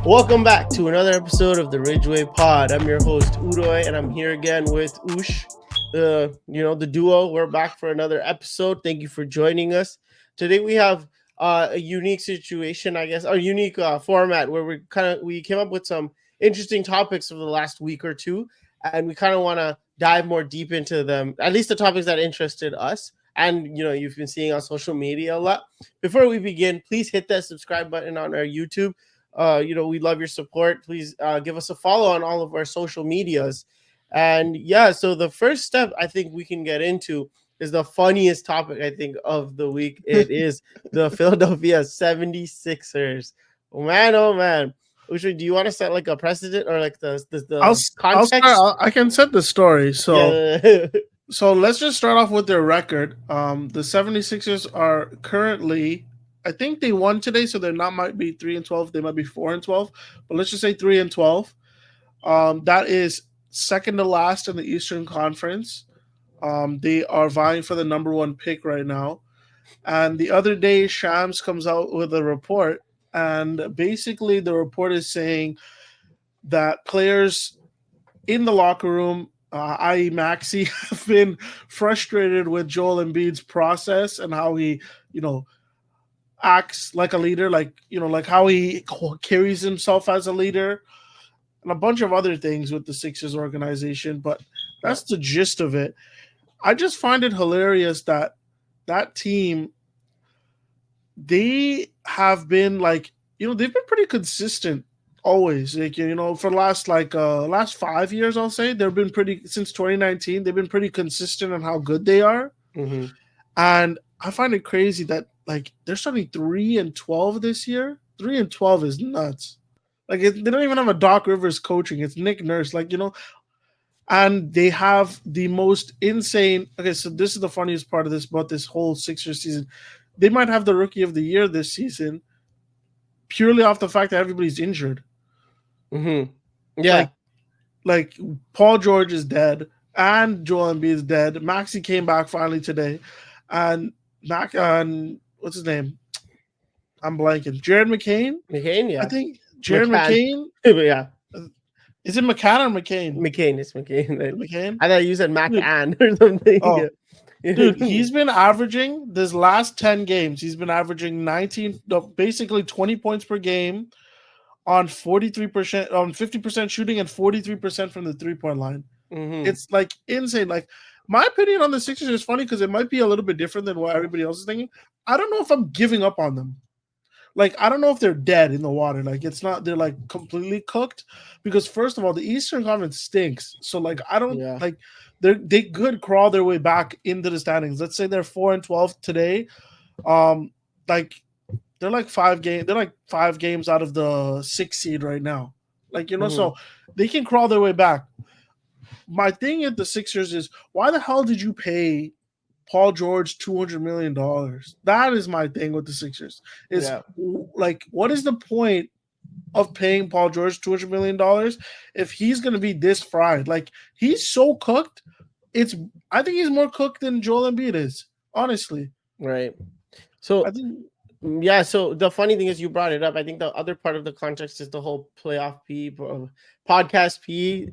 Welcome back to another episode of the Ridgewaypod. I'm your host Udoy, and I'm here again with Ush, the duo. We're back for another episode. Thank you for joining us. Today we have a unique situation, I guess, a unique format where we came up with some interesting topics over the last week or two, and we kind of want to dive more deep into them. At least the topics that interested us. And you've been seeing on social media a lot. Before we begin, please hit that subscribe button on our YouTube. We love your support. Please give us a follow on all of our social medias. And yeah, so the first step I think we can get into is the funniest topic, I think, of the week. It is the Philadelphia 76ers. Oh man. Usha, do you want to set like a precedent or like the context? I can set the story. So Yeah. so let's just start off with their record. The 76ers are currently, I think they won today, so they're not might be 3-12. They might be 4-12, but let's just say 3-12. That is second to last in the Eastern Conference. They are vying for the number one pick right now. And the other day, Shams comes out with a report, and basically the report is saying that players in the locker room, i.e. Maxi, have been frustrated with Joel Embiid's process and how he, acts like a leader, like how he carries himself as a leader, and a bunch of other things with the Sixers organization. But that's the gist of it. I just find it hilarious that team, they have been they've been pretty consistent always. For the last 5 years, I'll say they've been pretty, since 2019, they've been pretty consistent on how good they are. Mm-hmm. And I find it crazy that they're starting 3-12 this year. 3-12 is nuts. They don't even have a Doc Rivers coaching. It's Nick Nurse, and they have the most insane. Okay, so this is the funniest part of this about this whole Sixers season. They might have the Rookie of the Year this season, purely off the fact that everybody's injured. Mm-hmm. Yeah, like Paul George is dead, and Joel Embiid is dead. Maxi came back finally today, and what's his name? I'm blanking. Jared McCain. McCain, yeah. I think Jared McCain. Yeah. Is it McCann or McCain? McCain. It's McCain. McCain? I thought you said McCann or something. Oh. Dude, he's been averaging this last 10 games. He's been averaging basically 20 points per game on 43%, on 50% shooting and 43% from the 3-point line. Mm-hmm. It's insane. My opinion on the Sixers is funny because it might be a little bit different than what everybody else is thinking. I don't know if I'm giving up on them. I don't know if they're dead in the water. It's not, they're completely cooked, because first of all, the Eastern Conference stinks. So I don't they could crawl their way back into the standings. Let's say they're 4-12 today. They're 5 games. They're 5 games out of the 6th seed right now. So they can crawl their way back. My thing at the Sixers is, why the hell did you pay Paul George $200 million? That is my thing with the Sixers. What is the point of paying Paul George $200 million if he's going to be this fried? He's so cooked. I think he's more cooked than Joel Embiid is, honestly. Right. So so the funny thing is, you brought it up. I think the other part of the context is the whole playoff P, podcast P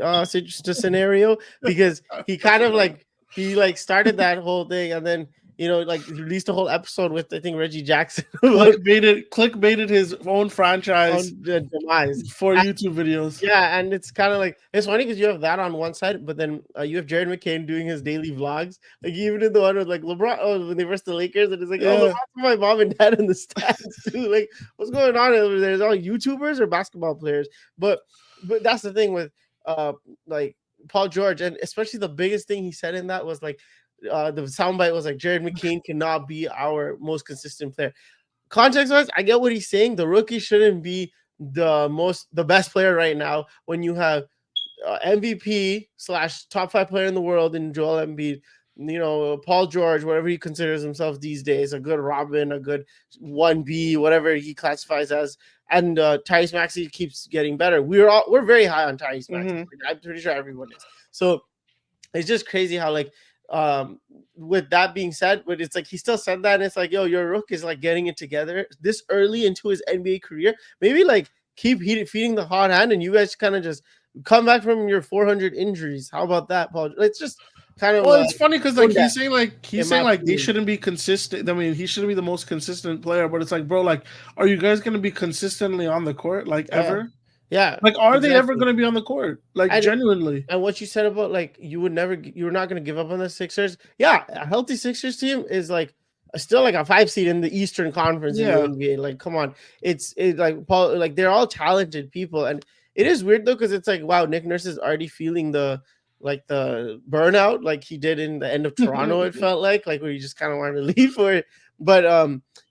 scenario, because he kind of he started that whole thing, and then he released a whole episode with, I think, Reggie Jackson. clickbaited his own franchise demise for YouTube videos. Yeah, and it's kind of it's funny because you have that on one side, but then you have Jared McCain doing his daily vlogs. Even in the one with LeBron, when they versus the Lakers, and it's LeBron's my mom and dad in the stands too. What's going on over there? Is it all YouTubers or basketball players? But that's the thing with Paul George, and especially the biggest thing he said in that was the soundbite was Jared McCain cannot be our most consistent player. Context-wise, I get what he's saying. The rookie shouldn't be the best player right now when you have MVP / top 5 player in the world in Joel Embiid, Paul George, whatever he considers himself these days, a good Robin, a good 1B, whatever he classifies as, and Tyrese Maxey keeps getting better. We're very high on Tyrese Maxey. Mm-hmm. I'm pretty sure everyone is. So it's just crazy how with that being said, but it's he still said that, and it's yo, your rook is getting it together this early into his NBA career. Maybe keep feeding the hot hand, and you guys kind of just come back from your 400 injuries. How about that, Paul? It's just kind of Well, it's funny because like he's saying in my they opinion. shouldn't be consistent. I mean, he shouldn't be the most consistent player, but it's like, bro, like, are you guys gonna be consistently on the court, like ever? Yeah, Like, are they ever exactly. gonna be on the court, like genuinely? And what you said about like you were not going to give up on the Sixers. Yeah, a healthy Sixers team is like still like a 5 seed in the Eastern Conference in the Yeah. NBA. Like, come on, it's like Paul, like they're all talented people, and it is weird though because it's like wow, Nick Nurse is already feeling the burnout like he did in the end of Toronto. It felt like where you just kind of wanted to leave for it, but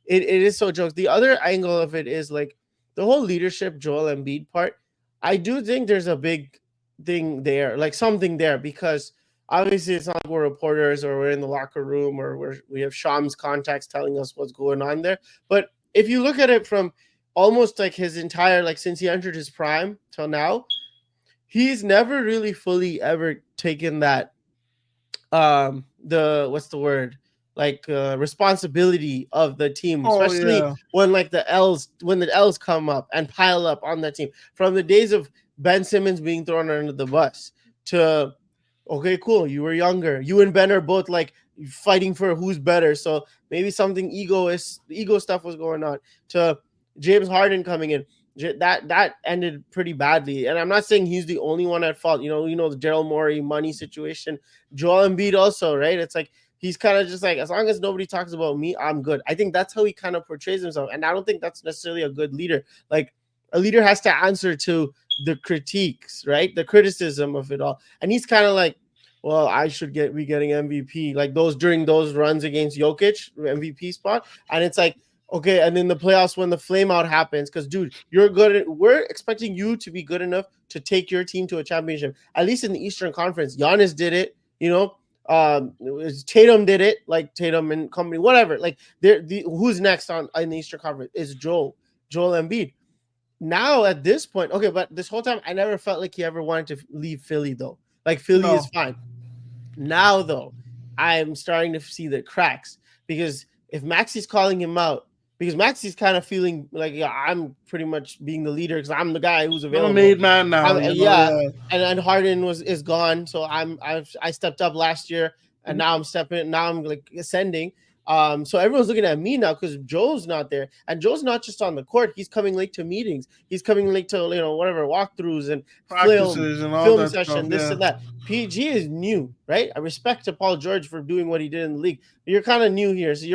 it is so jokes. The other angle of it is like the whole leadership Joel Embiid part. I do think there's a big thing there, like something there, because obviously it's not like we're reporters or we're in the locker room or we have Shams contacts telling us what's going on there. But if you look at it from almost like his entire, like since he entered his prime till now, he's never really fully ever taken that the what's the word, like responsibility of the team, especially when like the L's come up and pile up on that team, from the days of Ben Simmons being thrown under the bus to okay, cool, you were younger, you and Ben are both like fighting for who's better, so maybe something ego stuff was going on, to James Harden coming in. That ended pretty badly, and I'm not saying he's the only one at fault. You know the Daryl Morey money situation, Joel Embiid also, right? It's like he's kind of just like, as long as nobody talks about me, I'm good. I think that's how he kind of portrays himself, and I don't think that's necessarily a good leader. Like a leader has to answer to the critiques, right? The criticism of it all, and he's kind of like, well, I should be getting MVP, like during those runs against Jokic, MVP spot, and it's like, okay, and then the playoffs when the flame out happens, because dude, you're good. We're expecting you to be good enough to take your team to a championship. At least in the Eastern Conference, Giannis did it. Tatum did it, like Tatum and company, whatever. Like who's next in the Eastern Conference is Joel Embiid. Now at this point, okay, but this whole time I never felt like he ever wanted to leave Philly though. Like Philly is fine. Now though, I'm starting to see the cracks, because if Maxi's calling him out, because Maxi's kind of feeling like, yeah, I'm pretty much being the leader because I'm the guy who's available. I'm a made man now. And Harden is gone, so I stepped up last year, and now I'm stepping. Now I'm like ascending. So everyone's looking at me now because Joe's not there, and Joe's not just on the court. He's coming late to meetings. He's coming late to whatever walkthroughs and practices and all film that session, stuff, this and that. PG is new, right? I respect to Paul George for doing what he did in the league. You're kind of new here, so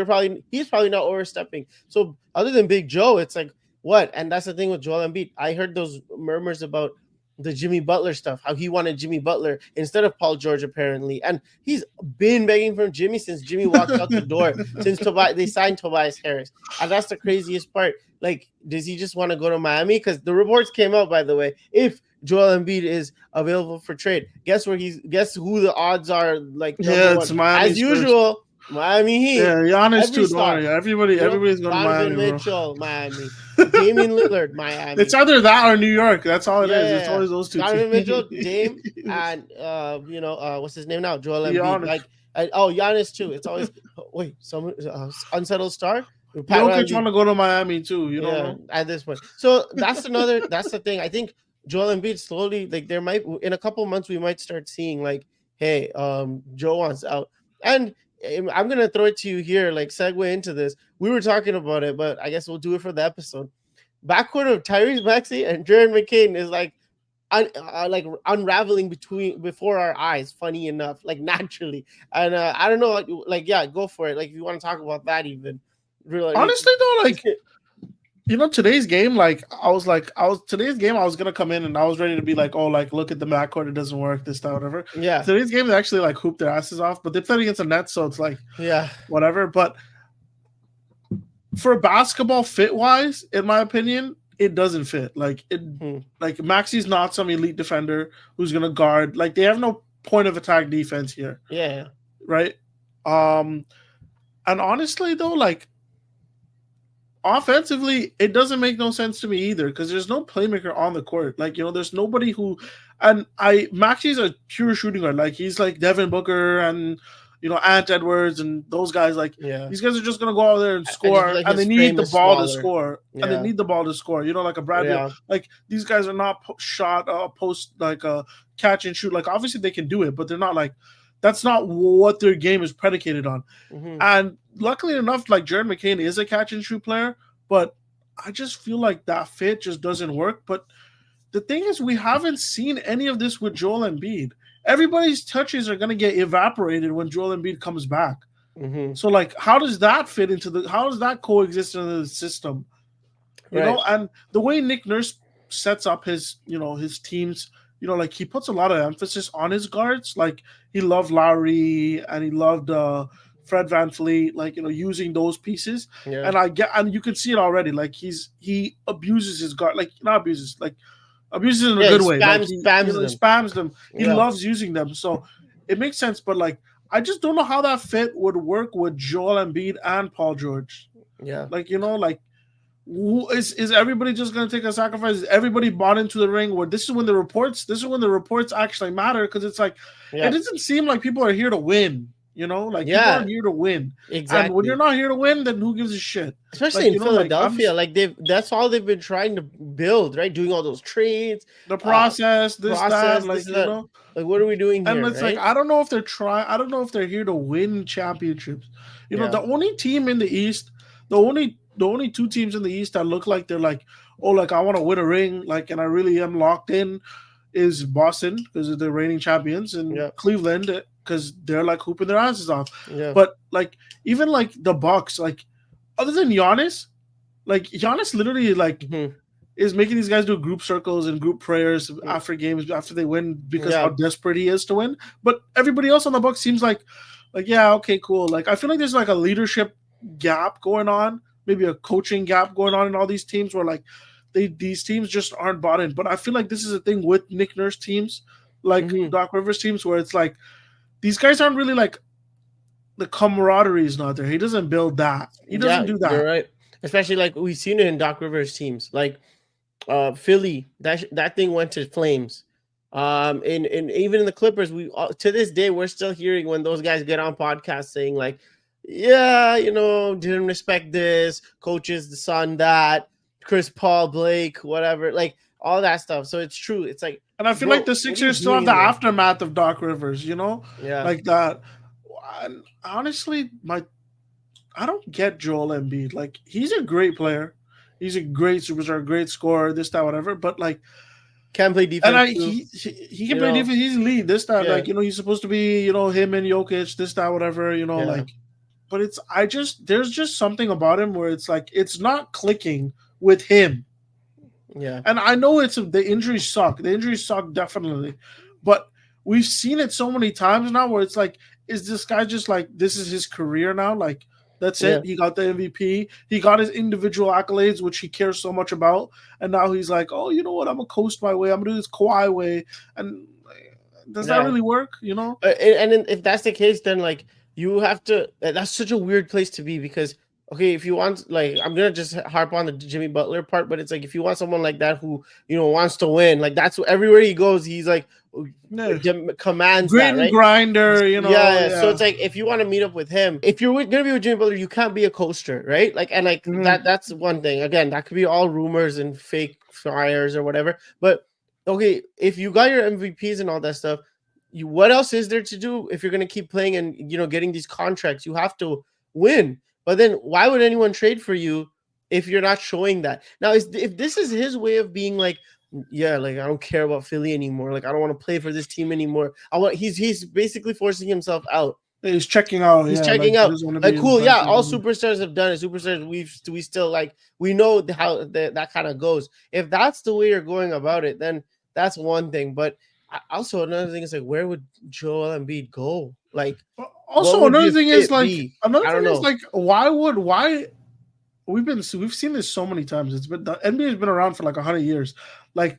he's probably not overstepping. So other than Big Joe, it's like what? And that's the thing with Joel Embiid. I heard those murmurs about the Jimmy Butler stuff, how he wanted Jimmy Butler instead of Paul George apparently, and he's been begging for Jimmy since Jimmy walked out the door, since they signed Tobias Harris, and that's the craziest part. Like, does he just want to go to Miami? Because the reports came out, by the way, if Joel Embiid is available for trade, guess who the odds are? Like, it's Miami as usual. Miami Heat. Yeah, Giannis too. Everybody's going to Miami. Mitchell, Miami. Damian Lillard, Miami. It's either that or New York. That's all it is. It's always those two. Donovan Mitchell, Dame, and what's his name now? Joel Embiid. Giannis too. It's always some unsettled star. Jokic want to go to Miami too. You know, at this point. So that's the thing. I think Joel Embiid slowly, like, there might, in a couple months we might start seeing like, hey, Joe wants out, and I'm gonna throw it to you here, like segue into this. We were talking about it, but I guess we'll do it for the episode. Backcourt of Tyrese Maxey and Jared McCain is like unraveling before our eyes. Funny enough, like naturally, and I don't know, like yeah, go for it. Like if you want to talk about that, even really. Honestly though, like. Today's game, I was gonna come in and I was ready to be like, oh, like look at the backcourt, it doesn't work, this, that, whatever. Yeah. Today's game, they actually like hooped their asses off, but they played against the Nets, so it's like, yeah, whatever. But for basketball fit wise, in my opinion, it doesn't fit. Like Maxi's not some elite defender who's gonna guard. Like they have no point of attack defense here. Yeah. Right. And honestly though, like. Offensively, it doesn't make no sense to me either because there's no playmaker on the court. Like, there's nobody who, and Maxi's a pure shooting guard. Like he's like Devin Booker and Ant Edwards and those guys. Like Yeah. these guys are just gonna go out there and I just score, feel like and they his need frame the is ball to smaller. score, and they Yeah. need the ball to score. Like a Brad Beal. Yeah. Like these guys are not shot post like catch and shoot. Like obviously they can do it, but they're not like that's not what their game is predicated on. Mhm. And luckily enough, like Jared McCain is a catch and shoot player, but I just feel like that fit just doesn't work. But the thing is, we haven't seen any of this with Joel Embiid. Everybody's touches are going to get evaporated when Joel Embiid comes back. Mhm. So, like, how does that fit into how does that coexist in the system? Right. And the way Nick Nurse sets up his, his teams, like he puts a lot of emphasis on his guards. Like he loved Lowry and he loved Fred VanVleet, like, using those pieces. Yeah. And you can see it already. Like he abuses his guard, like not abuses, like abuses in a Yeah, good he way. Like he spams them. spams them. He Yeah. loves using them. So it makes sense. But like, I just don't know how that fit would work with Joel Embiid and Paul George. Yeah. Like, like is everybody just going to take a sacrifice? Is everybody bought into the ring? Where this is when the reports actually matter, because it's like it doesn't seem like people are here to win. Like people are here to win. Exactly. And when you're not here to win, then who gives a shit? Especially in Philadelphia, that's all they've been trying to build, right? Doing all those trades, the process, that, like like what are we doing here? And it's like I don't know if they're here to win championships. The only team in the East, the only two teams in the East that look like they're like, oh, like I want to win a ring, like, and I really am locked in, is Boston because they're reigning champions, and Cleveland because they're like hooping their asses off. Yeah. But like even like the Bucks, like other than Giannis, like Giannis literally like is making these guys do group circles and group prayers after games after they win because how desperate he is to win. But everybody else on the Bucks seems like yeah, okay, cool. Like I feel like there's like a leadership gap going on, maybe a coaching gap going on in all these teams where like these teams just aren't bought in. But I feel like this is a thing with Nick Nurse teams, like Doc Rivers teams, where it's like these guys aren't really like the camaraderie is not there. He doesn't build that. He doesn't do that. You're right. Especially like we've seen it in Doc Rivers teams, like Philly. That thing went to flames. And even in the Clippers, we to this day we're still hearing when those guys get on podcasts saying like, yeah, didn't respect this, coaches, the son, that, Chris Paul, Blake, whatever, like all that stuff. So it's true. It's like, and I feel like the Sixers still have the aftermath of Doc Rivers, like that. And honestly, I don't get Joel Embiid. Like he's a great player, he's a great superstar, great scorer, this, that, whatever. But like, can play defense. And he can play defense. He's elite. This, that, like he's supposed to be, him and Jokic, this, that, whatever. Like. But there's just something about him where it's like it's not clicking with him. Yeah. And I know the injuries suck. The injuries suck definitely. But we've seen it so many times now where it's like, is this guy just like this is his career now? Like that's it. He got the MVP. He got his individual accolades, which he cares so much about. And now he's like, oh, you know what? I'm gonna coast my way. I'm gonna do this Kawhi way. And does that really work? And if that's the case, then like you have to. That's such a weird place to be because okay, if you want, like, I'm gonna just harp on the Jimmy Butler part, but it's like if you want someone like that who wants to win, like that's everywhere he goes, he's like commands grit and grinder, So it's like if you want to meet up with him, if you're gonna be with Jimmy Butler, you can't be a coaster, right? Like and like that's one thing. Again, that could be all rumors and fake fires or whatever. But okay, if you got your MVPs and all that stuff. What else is there to do if you're going to keep playing and getting these contracts? You have to win. But then why would anyone trade for you if you're not showing that? Now, if this is his way of being like, yeah, like I don't care about Philly anymore. Like I don't want to play for this team anymore. He's basically forcing himself out. He's checking out. He's checking out. Like cool, yeah. All superstars have done it. Superstars, we still like we know how that kind of goes. If that's the way you're going about it, then that's one thing. But also another thing is like where would Joel Embiid go? Like also another thing is like why we've seen this so many times. The NBA has been around for like 100 years. Like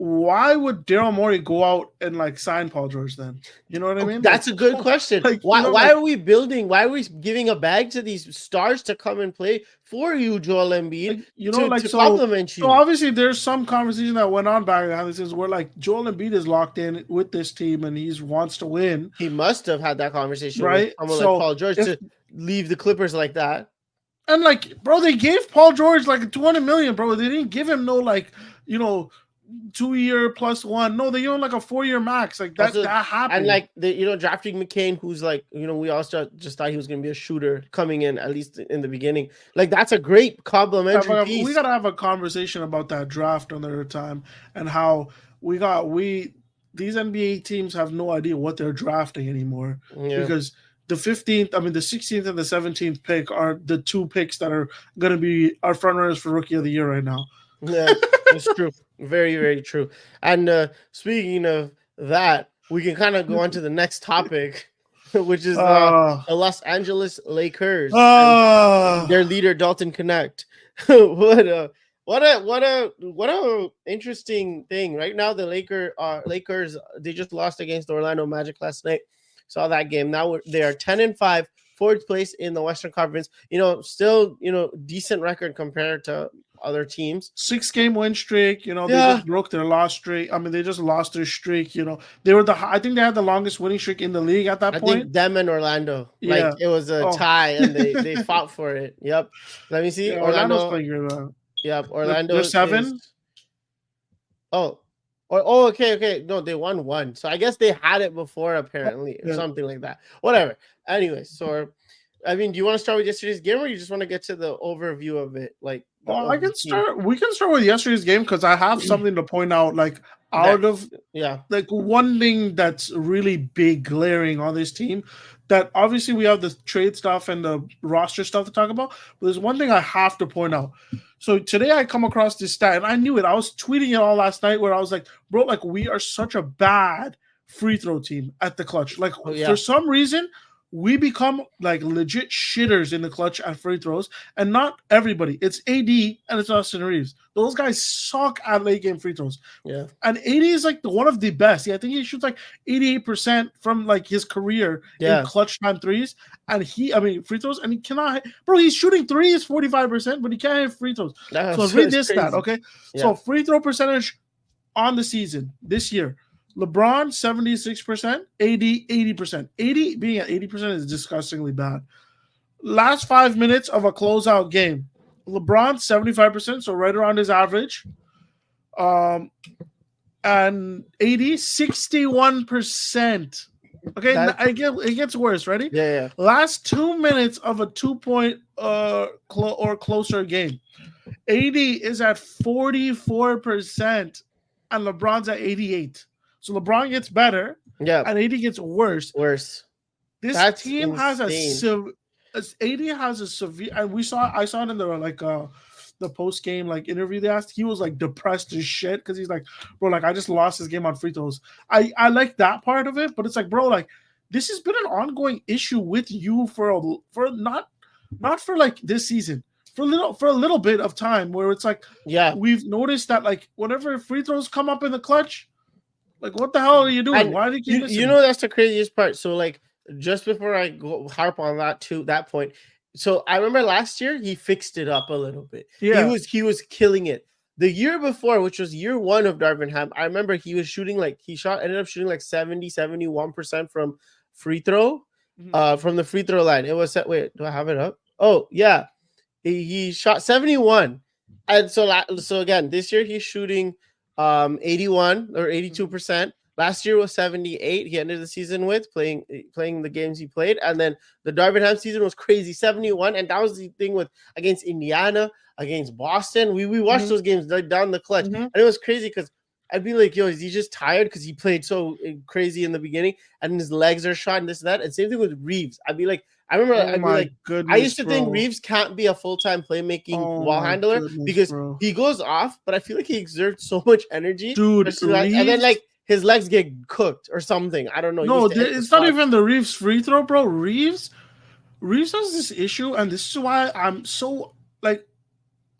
why would Daryl Morey go out and like sign Paul George then? You know what I mean? That's a good question. Like, Why you know, why like, are we building? Why are we giving a bag to these stars to come and play for you, Joel Embiid, like, you know, like to so compliment you? So obviously there's some conversation that went on back behind the scenes where like Joel Embiid is locked in with this team and he wants to win. He must have had that conversation with Right? someone like So Paul George to leave the Clippers like that. And like, bro, they gave Paul George like $200 million, bro. They didn't give him no like, 2-year plus one. No, they gave him like a 4-year max. Like that, Also, that happened. And like drafting McCain, who's like, we also just thought he was gonna be a shooter coming in, at least in the beginning. Like that's a great complimentary piece. We gotta have a conversation about that draft another time and how these NBA teams have no idea what they're drafting anymore because the 15th, the 16th and the 17th pick are the two picks that are going to be our front runners for Rookie of the Year right now. Yeah, it's true. Very, very true. And speaking of that, we can kind of go on to the next topic, which is the Los Angeles Lakers. Their leader, Dalton Connect. What a interesting thing. Right now, the Lakers, they just lost against the Orlando Magic last night. Saw that game. Now they are 10-5, fourth place in the Western Conference. Still, decent record compared to other teams. 6-game win streak. They just broke their loss streak. They just lost their streak. They were I think they had the longest winning streak in the league at that point. I think them and Orlando. Yeah. Like it was a tie, and they fought for it. Yep. Let me see. Yeah, Orlando's playing good. Yep. Orlando. They're 7. Okay. No, they won 1. So I guess they had it before, apparently, or something like that. Whatever. Anyway, so do you want to start with yesterday's game, or you just want to get to the overview of it? Like, I can start. We can start with yesterday's game because I have something to point out. Like like one thing that's really big, glaring on this team. That obviously we have the trade stuff and the roster stuff to talk about, but there's one thing I have to point out. So today I come across this stat, and I knew it. I was tweeting it all last night where I was like, bro, like we are such a bad free throw team at the clutch. Like for some reason, we become like legit shitters in the clutch at free throws, and not everybody. It's AD and it's Austin Reeves. Those guys suck at late game free throws. Yeah, and AD is like one of the best. I think he shoots like 88% from like his career in clutch time threes. And free throws, and he cannot. Bro, he's shooting threes 45%, but he can't hit free throws. So read this stat, okay? Yeah. So free throw percentage on the season this year. LeBron 76%, AD 80%. 80 being at 80% is disgustingly bad. Last 5 minutes of a closeout game, LeBron 75%, so right around his average. And AD 61%. Okay, it gets worse. Ready? Yeah. Last 2 minutes of a 2-point or closer game, AD is at 44%, and LeBron's at 88%. So LeBron gets better, and AD gets worse. This team has AD has a severe, and I saw it in the post game interview they asked. He was like depressed as shit because he's like, bro, like I just lost this game on free throws. I like that part of it, but it's like, bro, like this has been an ongoing issue with you for not for like this season. For a little bit of time where it's like, we've noticed that like whenever free throws come up in the clutch. Like, what the hell are you doing? And why did you that's the craziest part. So, like, just before I go harp on that point. So, I remember last year he fixed it up a little bit. Yeah, he was killing it. The year before, which was year 1 of Darvin Ham, I remember he was shooting ended up shooting like 70-71% from free throw, from the free throw line. It was wait, do I have it up? Oh yeah, he shot 71, and so again this year he's shooting 81 or 82%. Last year was 78. He ended the season with playing the games he played, and then the Darvin Ham season was crazy, 71. And that was the thing against Indiana, against Boston. We watched those games down the clutch, and it was crazy because I'd be like, yo, is he just tired because he played so crazy in the beginning, and his legs are shot and this and that. And same thing with Reeves. I'd be like, I remember, I used to think Reeves can't be a full-time playmaking ball handler because he goes off, but I feel like he exerts so much energy, dude. And then like his legs get cooked or something. I don't know. No, it's not even the Reeves free throw, bro. Reeves has this issue, and this is why I'm so like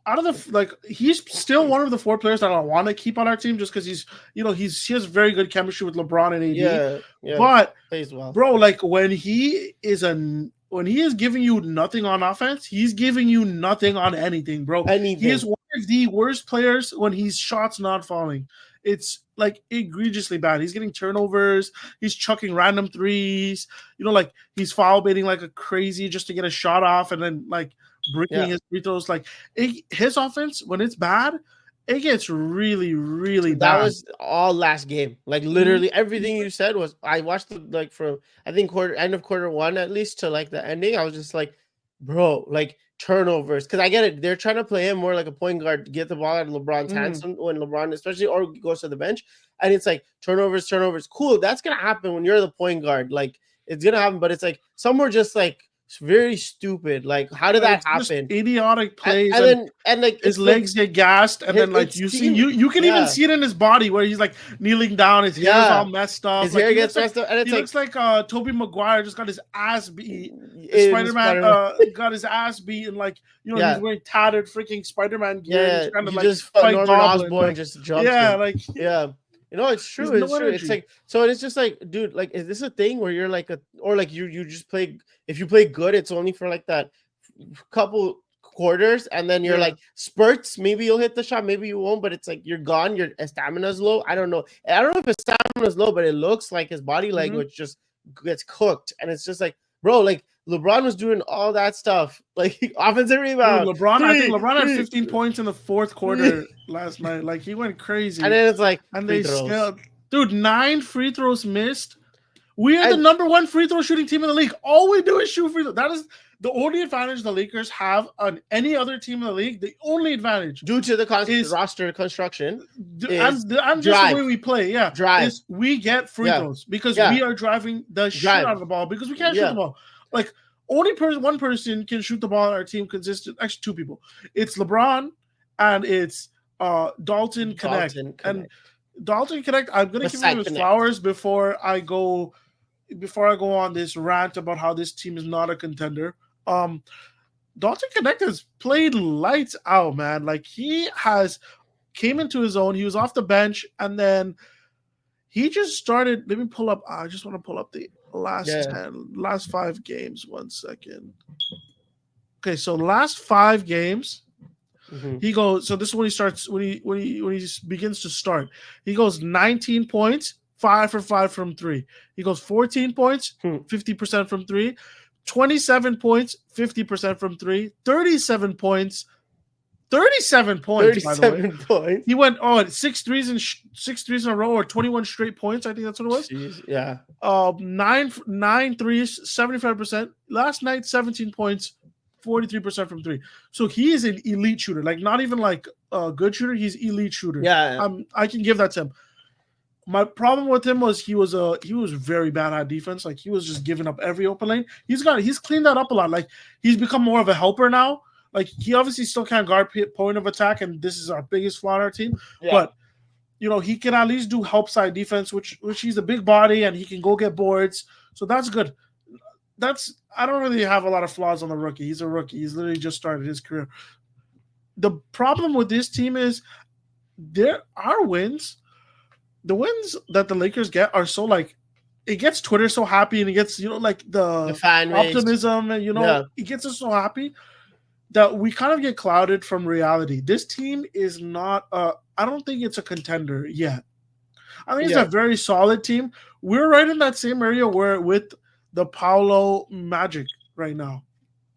out of the he's still one of the 4 players that I want to keep on our team just because he's he has very good chemistry with LeBron and AD. Yeah. But Plays well. bro, like when he is giving you nothing on offense, he's giving you nothing on anything, bro. Anything. He is one of the worst players when he's shots not falling. It's like egregiously bad. He's getting turnovers. He's chucking random threes. Like he's foul baiting like a crazy just to get a shot off, and then like breaking his free throws. Like his offense, when it's bad, it gets really, really bad. That was all last game. Like literally everything you said was. I watched it like from I think end of quarter 1 at least to like the ending. I was just like, bro, like turnovers, because I get it. They're trying to play him more like a point guard to get the ball out of LeBron's hands when LeBron, especially, or goes to the bench, and it's like turnovers. Cool, that's gonna happen when you're the point guard. Like it's gonna happen, but it's like some were just like very stupid. Like how did that happen? Idiotic plays, and like his legs get gassed, and then like you can even see it in his body where he's like kneeling down, his hair's all messed up, his hair gets messed up, and he looks like Tobey Maguire just got his ass beat. Spider-Man got his ass beat, and like he's wearing tattered freaking Spider-Man gear. Yeah, he just Norman Osborn just jumped. It's true. It's true. It's like, so it's just like, dude, like, is this a thing where you're like or like you just play, if you play good, it's only for like that couple quarters, and then you're like spurts, maybe you'll hit the shot, maybe you won't, but it's like you're gone, your stamina's low. I don't know if his stamina's low, but it looks like his body language just gets cooked, and it's just like, bro, like LeBron was doing all that stuff, like offensive rebound. Dude, I think LeBron had 15 points in the 4th quarter last night. Like he went crazy. And then it's like, and they still, dude, 9 free throws missed. We are the number 1 free throw shooting team in the league. All we do is shoot free throws. That is the only advantage the Lakers have on any other team in the league. The only advantage, due to the roster construction, and just the way we play, is we get free throws because we are driving the shit out of the ball because we can't shoot the ball. Like one person can shoot the ball on our team consistent. Actually, 2 people. It's LeBron and it's Dalton Connect. And Dalton Connect, I'm gonna give him his flowers before I go on this rant about how this team is not a contender. Dalton Connect has played lights out, man. Like he came into his own. He was off the bench, and then he just started. Let me pull up. I just want to pull up the last 5 games. 1 second. Okay, so last 5 games, he goes. So this is when he starts. When he begins to start, he goes 19 points, 5 for 5 from 3. He goes 14 points, 50% from 3. 27 points, 50% from 3. 37 points. 37 points, by the way. Points. He went 6 threes in a row, or 21 straight points. I think that's what it was. Jeez, yeah. 9 threes, 75%. Last night, 17 points, 43% from 3. So he is an elite shooter. Like not even like a good shooter. He's elite shooter. Yeah. I can give that to him. My problem with him was he was very bad at defense. Like he was just giving up every open lane. He's cleaned that up a lot. Like he's become more of a helper now. Like he obviously still can't guard point of attack, and this is our biggest flaw on our team. Yeah. But he can at least do help side defense, which he's a big body and he can go get boards. So that's good. I don't really have a lot of flaws on the rookie. He's a rookie. He's literally just started his career. The problem with this team is our wins. The wins that the Lakers get are so like, it gets Twitter so happy, and it gets like the fan optimism, and it gets us so happy that we kind of get clouded from reality. This team is not I don't think it's a contender yet. I think it's a very solid team. We're right in that same area where with the Paolo Magic right now.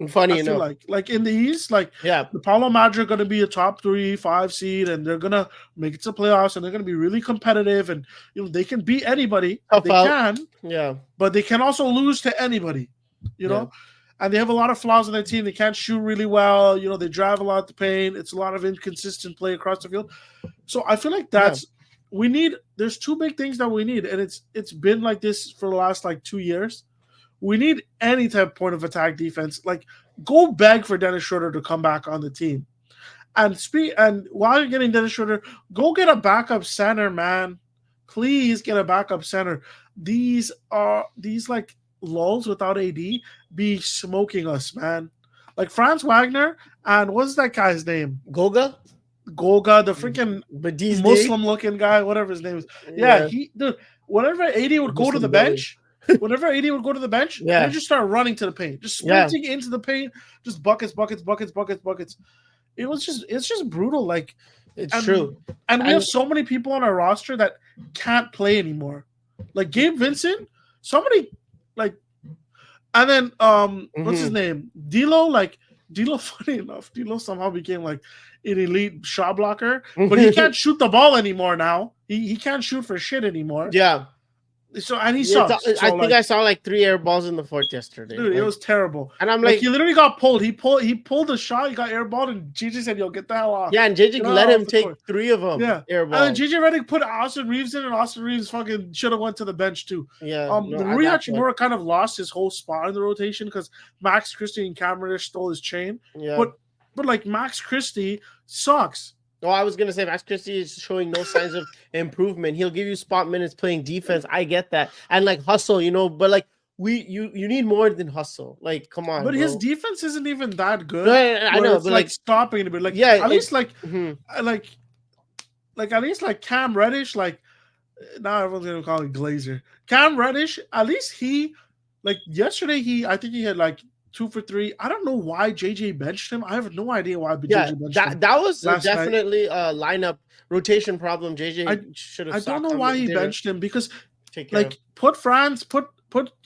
Funny enough, like in the East, the Paolo Magic are going to be a top 3-5 seed, and they're going to make it to playoffs, and they're going to be really competitive, and they can beat anybody. But they can also lose to anybody. And they have a lot of flaws in their team. They can't shoot really well. They drive a lot at the paint. It's a lot of inconsistent play across the field. So I feel like there's 2 big things that we need. And it's been like this for the last 2 years. We need any type of point of attack defense. Like go beg for Dennis Schroeder to come back on the team. And while you're getting Dennis Schroeder, go get a backup center, man. Please get a backup center. These lulls without AD be smoking us, man. Like Franz Wagner and what's that guy's name? Goga, the freaking but these Muslim looking guy, whatever his name is. Yeah, dude. Whenever AD would go to the bench, they would just start running to the paint, just sprinting into the paint, just buckets. It's just brutal. Like it's true. And we have so many people on our roster that can't play anymore. Like Gabe Vincent, somebody like, and then what's his name? D'Lo, funny enough, D'Lo somehow became like an elite shot blocker, but he can't shoot the ball anymore now. He can't shoot for shit anymore. Yeah. So and he sucks. I think I saw like 3 air balls in the fourth yesterday. Dude, it was terrible. And I'm like, he literally got pulled. He pulled the shot. He got airballed, and JJ said, "Yo, get the hell off." Yeah, and JJ let him take 3 of them. Yeah, air balls. And then JJ Redick put Austin Reeves in, and Austin Reeves fucking should have went to the bench too. Yeah. Rui Hachimura kind of lost his whole spot in the rotation because Max Christie and Cam Reddish stole his chain. Yeah. But like Max Christie sucks. Oh, I was gonna say Max Christie is showing no signs of improvement. He'll give you spot minutes playing defense. I get that, and like hustle, but like you need more than hustle. Like, come on. But his defense isn't even that good. No, I know, but like stopping it, but like at least like at least like Cam Reddish, like now everyone's gonna call him Glazer. Cam Reddish, at least he like yesterday I think he had like 2 for 3. I don't know why JJ benched him. I have no idea why JJ benched him. That was definitely a lineup rotation problem. JJ should have. I don't know why he benched him because like put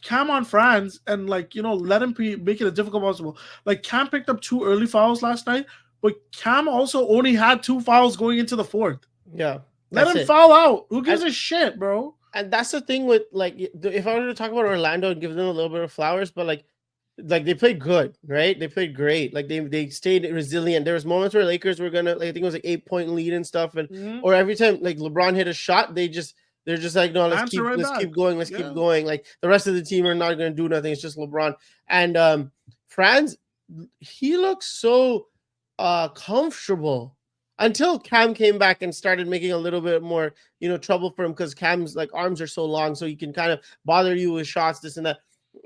Cam on Franz and like let him make it as difficult possible. Like Cam picked up 2 early fouls last night, but Cam also only had 2 fouls going into the fourth. Yeah, let him foul out. Who gives a shit, bro? And that's the thing with like if I were to talk about Orlando and give them a little bit of flowers, but like they played good, right? They played great. Like they stayed resilient. There was moments where Lakers were gonna, like, I think it was like 8-point lead and stuff, and or every time like LeBron hit a shot, they're just like, no, let's keep going. Like the rest of the team are not gonna do nothing. It's just LeBron and Franz. He looks so comfortable until Cam came back and started making a little bit more trouble for him because Cam's like arms are so long, so he can kind of bother you with shots, this and that,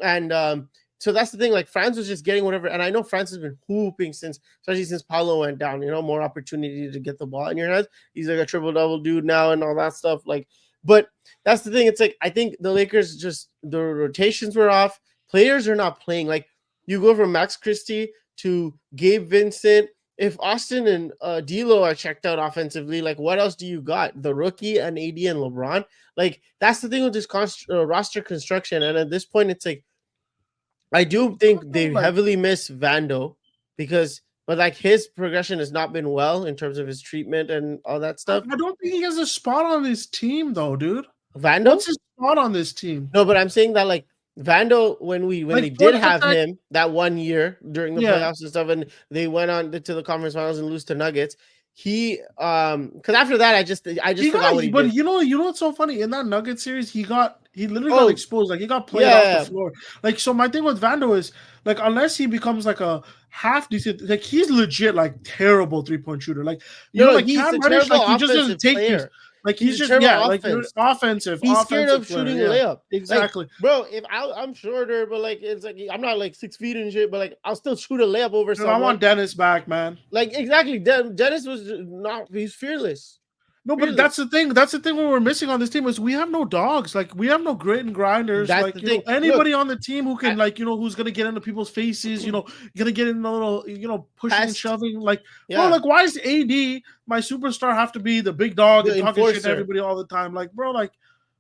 and so that's the thing. Like Franz was just getting whatever, and I know Franz has been hooping especially since Paolo went down. More opportunity to get the ball in your hands. He's like a triple-double dude now, and all that stuff. Like, but that's the thing. It's like I think the Lakers the rotations were off. Players are not playing. Like you go from Max Christie to Gabe Vincent. If Austin and D'Lo are checked out offensively, like what else do you got? The rookie and AD and LeBron. Like that's the thing with this roster construction. And at this point, it's like, I do think they heavily miss Vando but like his progression has not been well in terms of his treatment and all that stuff. I don't think he has a spot on this team though, dude. Vando? What's his spot on this team? No, but I'm saying that like Vando, when they did have him that 1 year during the playoffs and stuff, and they went on to the conference finals and lose to Nuggets. He because after that I just forgot what he did. But you know what's so funny? In that Nugget series, he literally got exposed. Like he got played off the floor. Like so my thing with Vando is like unless he becomes like a half decent, like he's legit like terrible 3-point shooter. Like like Cam Reddish, like he just doesn't take these. Like he's just offensive. He's scared of shooting a layup. Exactly, like, bro. If I'm shorter, but like it's like I'm not like 6 feet and shit, but like I'll still shoot a layup over someone. I want Dennis back, man. Like exactly, Dennis was he's fearless. No, but that's the thing. That's the thing we're missing on this team is we have no dogs. Like we have no grit and grinders. That's like the thing. Anybody on the team who can who's gonna get into people's faces. Gonna get in a little pushing and shoving. Like bro, like why does AD, my superstar, have to be the big dog and talking shit to everybody all the time? Like bro, like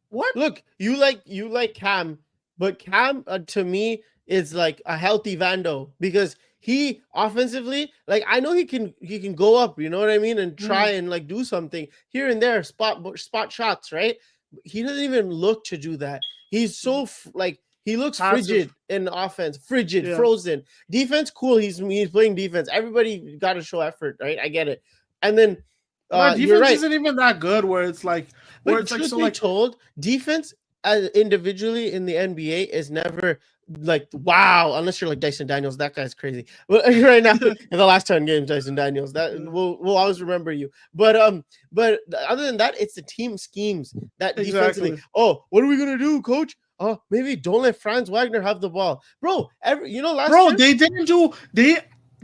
what? Look, you like Cam, but Cam to me is like a healthy Vando because he offensively, like I know he can go up, you know what I mean, and try and like do something here and there, spot shots, right? He doesn't even look to do that. He's so like he looks frigid in offense, frozen. Defense, cool. He's playing defense. Everybody got to show effort, right? I get it. And then defense isn't even that good. Where it's like told defense individually in the NBA is never like wow, unless you're like Dyson Daniels, that guy's crazy. But right now, in the last 10 games, Dyson Daniels, that we'll always remember you. But other than that, it's the team schemes that defensively. Oh, what are we gonna do, coach? Oh, maybe don't let Franz Wagner have the ball, bro. Last year, they didn't do.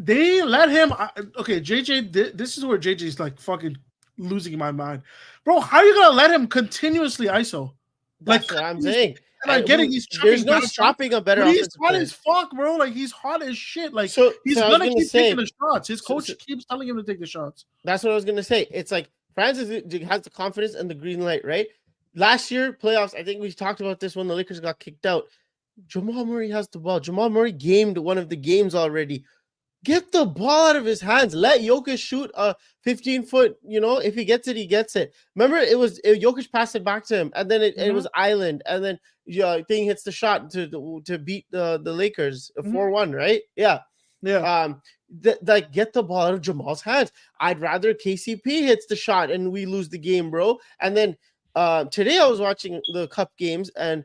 They let him. Okay, JJ. This is where JJ's like fucking losing my mind, bro. How are you gonna let him continuously ISO? That's what I'm saying. And I get it. He's there's chucking no bad stopping shots, a better but he's offensive hot player. as fuck, bro. Like he's hot as shit. Like So he's I was gonna keep taking the shots. His coach keeps telling him to take the shots. That's what I was gonna say. It's like Francis has the confidence and the green light, right? Last year playoffs, I think we talked about this when the Lakers got kicked out. Jamal Murray has the ball. Jamal Murray gamed one of the games already. Get the ball out of his hands. Let Jokic shoot a 15-foot. If he gets it, he gets it. Remember, Jokic passed it back to him, and then it was Island, and then thing hits the shot to beat the Lakers 4-1, right? Yeah. Get the ball out of Jamal's hands. I'd rather KCP hits the shot and we lose the game, bro. And then today I was watching the Cup games, and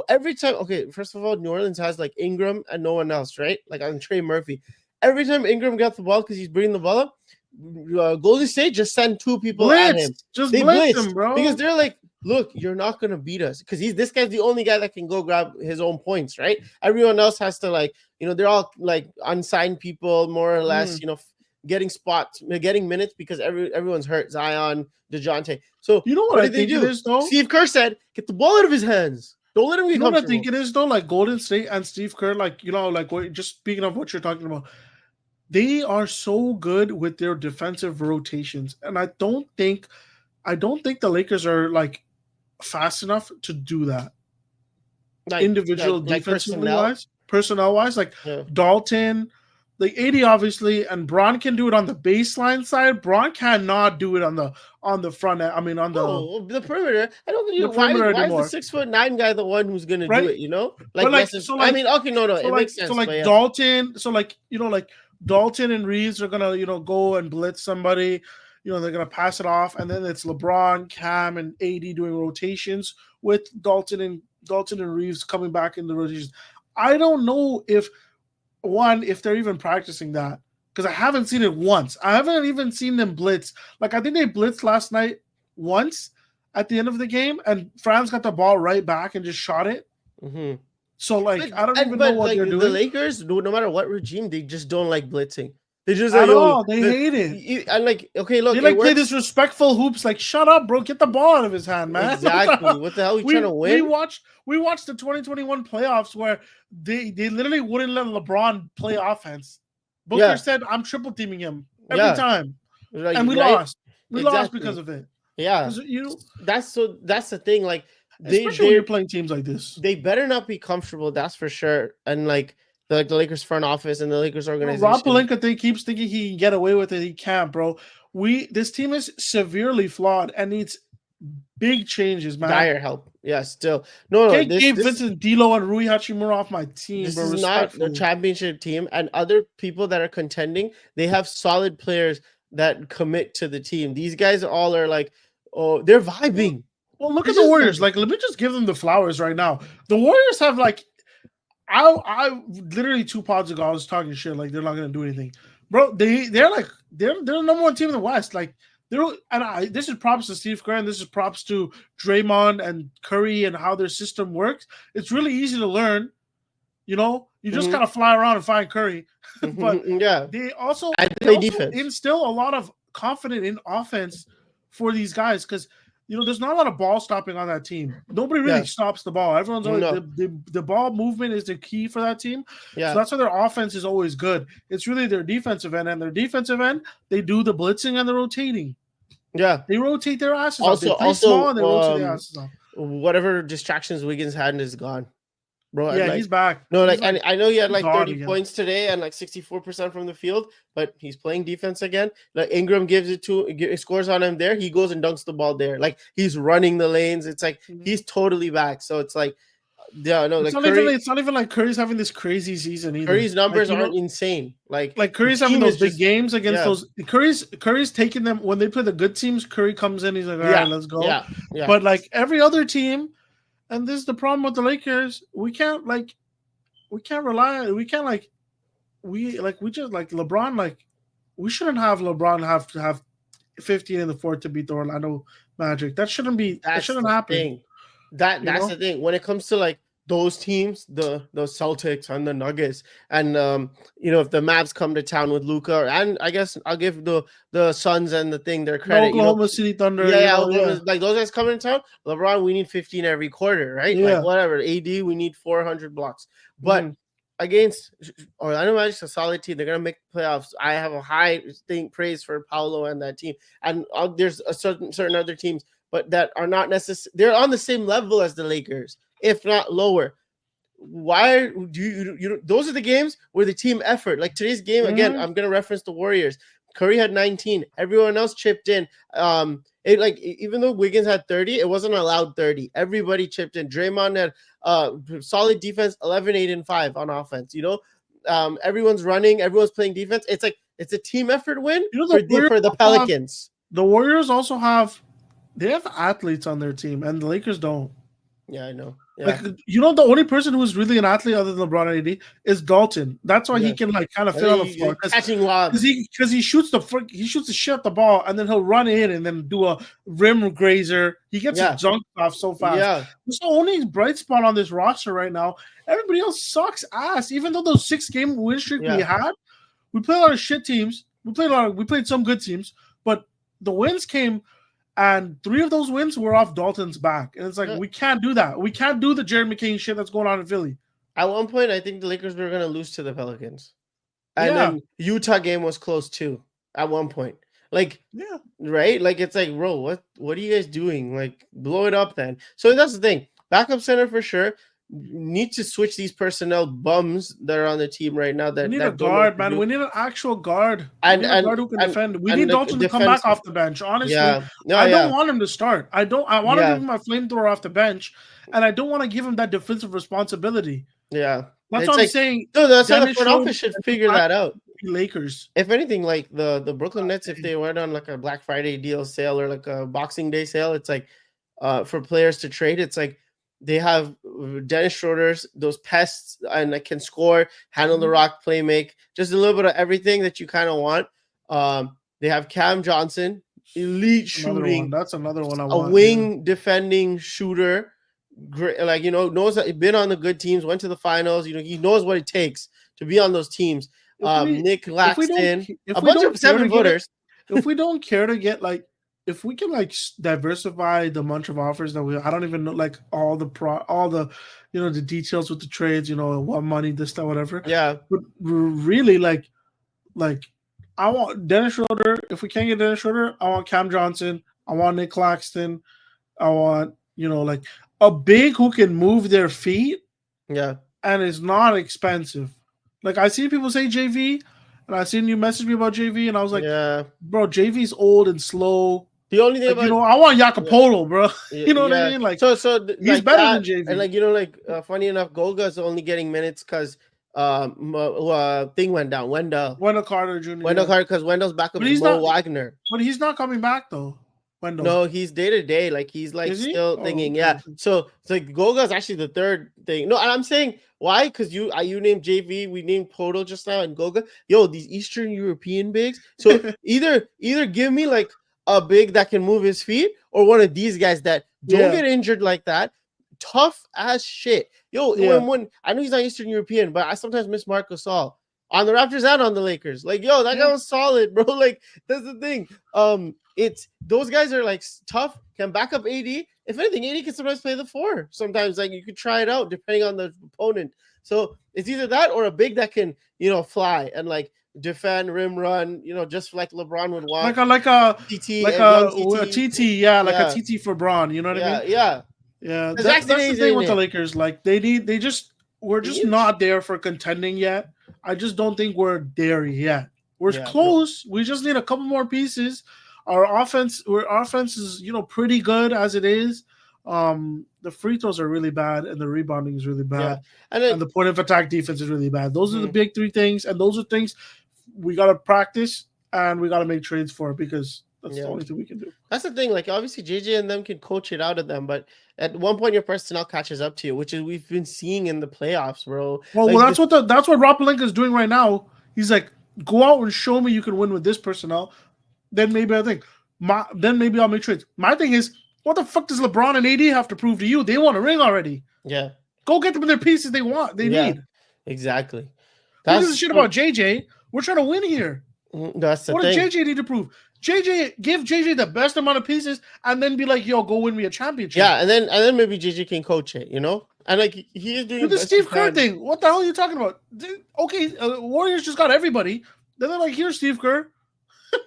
every time, okay, first of all, New Orleans has like Ingram and no one else, right? Like on Trey Murphy. Every time Ingram got the ball because he's bringing the ball up, Golden State just send two people at him. They blitz him, bro. Because they're like, look, you're not gonna beat us because this guy's the only guy that can go grab his own points, right? Everyone else has to they're all like unsigned people, more or less, getting spots, getting minutes because everyone's hurt. Zion, DeJounte. So what I think it is, though? Steve Kerr said, get the ball out of his hands. Don't let him get comfortable. What I think it is, though? Like Golden State and Steve Kerr, just speaking of what you're talking about, they are so good with their defensive rotations, and I don't think the Lakers are like fast enough to do that. Individual defensively personnel wise, Dalton, like AD obviously, and Bron can do it on the baseline side. Bron cannot do it on the front end. I mean, on the perimeter. I don't think why is the 6'9" guy the one who's gonna do it? It makes sense. Dalton and Reeves are gonna go and blitz somebody. They're gonna pass it off, and then it's LeBron, Cam, and AD doing rotations with Dalton and Reeves coming back in the rotations. I don't know if they're even practicing that, because I haven't seen it once. I haven't even seen them blitz. Like I think they blitzed last night once at the end of the game, and Franz got the ball right back and just shot it. Mm-hmm. So I don't even know what they're doing. The Lakers, no matter what regime, they just don't like blitzing. They just they hate it. And okay, look, they play disrespectful hoops. Like, shut up, bro! Get the ball out of his hand, man. Exactly. What the hell are you trying to win? We watched the 2021 playoffs where they literally wouldn't let LeBron play offense. Booker said, "I'm triple teaming him every time," and we lost. We lost because of it. Yeah, that's the thing. Like, especially when you're playing teams like this, they better not be comfortable. That's for sure. And the Lakers front office and the Lakers organization. Rob Pelinka keeps thinking he can get away with it. He can't, bro. This team is severely flawed and needs big changes, man. Dire help. Yeah, still. No. Vincent D'Lo and Rui Hachimura off my team, this bro. This is not the championship team, and other people that are contending, they have solid players that commit to the team. These guys all are they're vibing. Well, look at the Warriors. Let me just give them the flowers right now. The Warriors have I literally 2 pods ago I was talking shit like they're not gonna do anything, bro. They're the number one team in the West. Like this is props to Steve Kerr and this is props to Draymond and Curry and how their system works. It's really easy to learn. You just gotta fly around and find Curry. But they also instill a lot of confidence in offense for these guys because. There's not a lot of ball stopping on that team. Nobody really stops the ball. Everyone's always the ball movement is the key for that team. Yeah. So that's why their offense is always good. It's really their defensive end, and their defensive end, they do the blitzing and the rotating. Yeah. They rotate their asses off. Also, they play small and they rotate their asses off. Whatever distractions Wiggins had is gone. Bro, yeah, he's back. No, and I know he had 30 points today and 64% from the field, but he's playing defense again. Ingram scores on him there. He goes and dunks the ball there. He's running the lanes. It's he's totally back. So it's it's not even like Curry's having this crazy season either. Curry's numbers aren't insane. Like Curry's having those big games against those. Curry's taking them when they play the good teams. Curry comes in. He's like, all right, let's go. Yeah. But every other team. And this is the problem with the Lakers. We can't rely. We just LeBron. We shouldn't have LeBron have to have 15 in the fourth to beat the Orlando Magic. That shouldn't be. That shouldn't happen. That's the thing. When it comes to those teams, the Celtics and the Nuggets, and if the Mavs come to town with Luka, and I guess I'll give the Suns and the thing their The credit. Oklahoma City Thunder. Yeah, like those guys coming to town. LeBron, we need 15 every quarter, right? Yeah. Like whatever. AD, we need 400 blocks. But against Orlando Magic's a solid team. They're gonna make playoffs. I have a high praise for Paolo and that team. And there's a certain other teams, but that are not necessarily. They're on the same level as the Lakers, if not lower. Why do you those are the games where the team effort, like today's game again, I'm gonna reference the Warriors. Curry had 19, everyone else chipped in. Even though Wiggins had 30, it wasn't allowed 30. Everybody chipped in. Draymond had solid defense, 11, 8, and 5 on offense. Everyone's running, everyone's playing defense. It's like it's a team effort win for the Pelicans. The Warriors also have athletes on their team, and the Lakers don't. Yeah, I know. Yeah. The only person who is really an athlete other than LeBron and AD is Dalton. That's why he can kind of fit on the floor, catching lobs. Because he shoots the shit at the ball, and then he'll run in and then do a rim grazer. He gets his junk off so fast. Yeah, it's the only bright spot on this roster right now. Everybody else sucks ass. Even though those 6-game win streak we had, we played a lot of shit teams. We played some good teams, but the wins came. And 3 of those wins were off Dalton's back. And it's like, we can't do that. We can't do the Jared McCain shit that's going on in Philly. At one point, I think the Lakers were going to lose to the Pelicans. And then Utah game was close too at one point. Right? Like, it's like, bro, what are you guys doing? Like, blow it up then. So that's the thing. Backup center for sure. Need to switch these personnel bums that are on the team right now. We need a guard, man. We need an actual guard. And a guard who can defend. We need Dalton to come back off the bench. Honestly, I don't want him to start. I want to give him a flamethrower off the bench, and I don't want to give him that defensive responsibility. Yeah, that's what I'm saying. No, that's how the front office should figure that out. Lakers. If anything, like the Brooklyn Nets, if they went on like a Black Friday deal sale or like a Boxing Day sale, it's like for players to trade. It's like. They have Dennis Schroeder's, those pests, and can score, handle the rock, play make, just a little bit of everything that you kind of want. They have Cam Johnson, elite shooting. That's another one I want. A wing defending shooter, great, knows that he's been on the good teams, went to the finals. He knows what it takes to be on those teams. Nick Laxton, a bunch of 7-footers. If we don't care to get if we can diversify the bunch of offers that I don't even know all the the details with the trades, what money, this, that, whatever. Yeah. But really I want Dennis Schroeder. If we can't get Dennis Schroeder, I want Cam Johnson. I want Nick Claxton. I want, a big who can move their feet. Yeah. And is not expensive. I see people say JV, and I seen you message me about JV, and I was like, bro, JV's old and slow. The only thing I want Jacopo, bro. You know what I mean? He's better than JV. And funny enough, Golga's only getting minutes because thing went down. Wendell Carter Jr. Carter, because Wendell's back up with Mo Wagner. But he's not coming back though. Wendell. No, he's day to day. He's still thinking. Okay. Yeah. So it's Golga's actually the third thing. No, and I'm saying why? Because you named JV, we named Poto just now, and Golga. Yo, these Eastern European bigs. So either give me a big that can move his feet, or one of these guys that don't get injured like that. Tough as shit. When I know he's not Eastern European, but I sometimes miss Marc Gasol on the Raptors and on the Lakers. That guy was solid, bro. That's the thing. It's those guys are tough, can back up AD. If anything, AD can sometimes play the 4. Sometimes you could try it out depending on the opponent. So it's either that or a big that can fly and defend, rim run, just like LeBron would want. Like a TT, a TT for Braun. You know what I mean? Yeah. That's the thing with the Lakers. We're just not there for contending yet. I just don't think we're there yet. We're close. We just need a couple more pieces. Our offense is pretty good as it is. The free throws are really bad, and the rebounding is really bad, and the point of attack defense is really bad. Those are the big 3 things, and those are things we got to practice and we got to make trades for, because that's the only thing we can do. That's the thing. Obviously, JJ and them can coach it out of them, but at one point, your personnel catches up to you, which is we've been seeing in the playoffs, bro. Well, that's what Rob Pelinka is doing right now. He's like, go out and show me you can win with this personnel. Then maybe maybe I'll make trades. My thing is, what the fuck does LeBron and AD have to prove to you? They want a ring already. Yeah. Go get them their pieces they want, they need. Exactly. Who gives a shit about JJ? We're trying to win here. That's the what thing. does JJ need to prove? Give JJ the best amount of pieces, and then be like, "Yo, go win me a championship." Yeah, and then maybe JJ can coach it, and like he is doing do the Steve Kerr thing. What the hell are you talking about? Okay, Warriors just got everybody. Then they're like, "Here's Steve Kerr."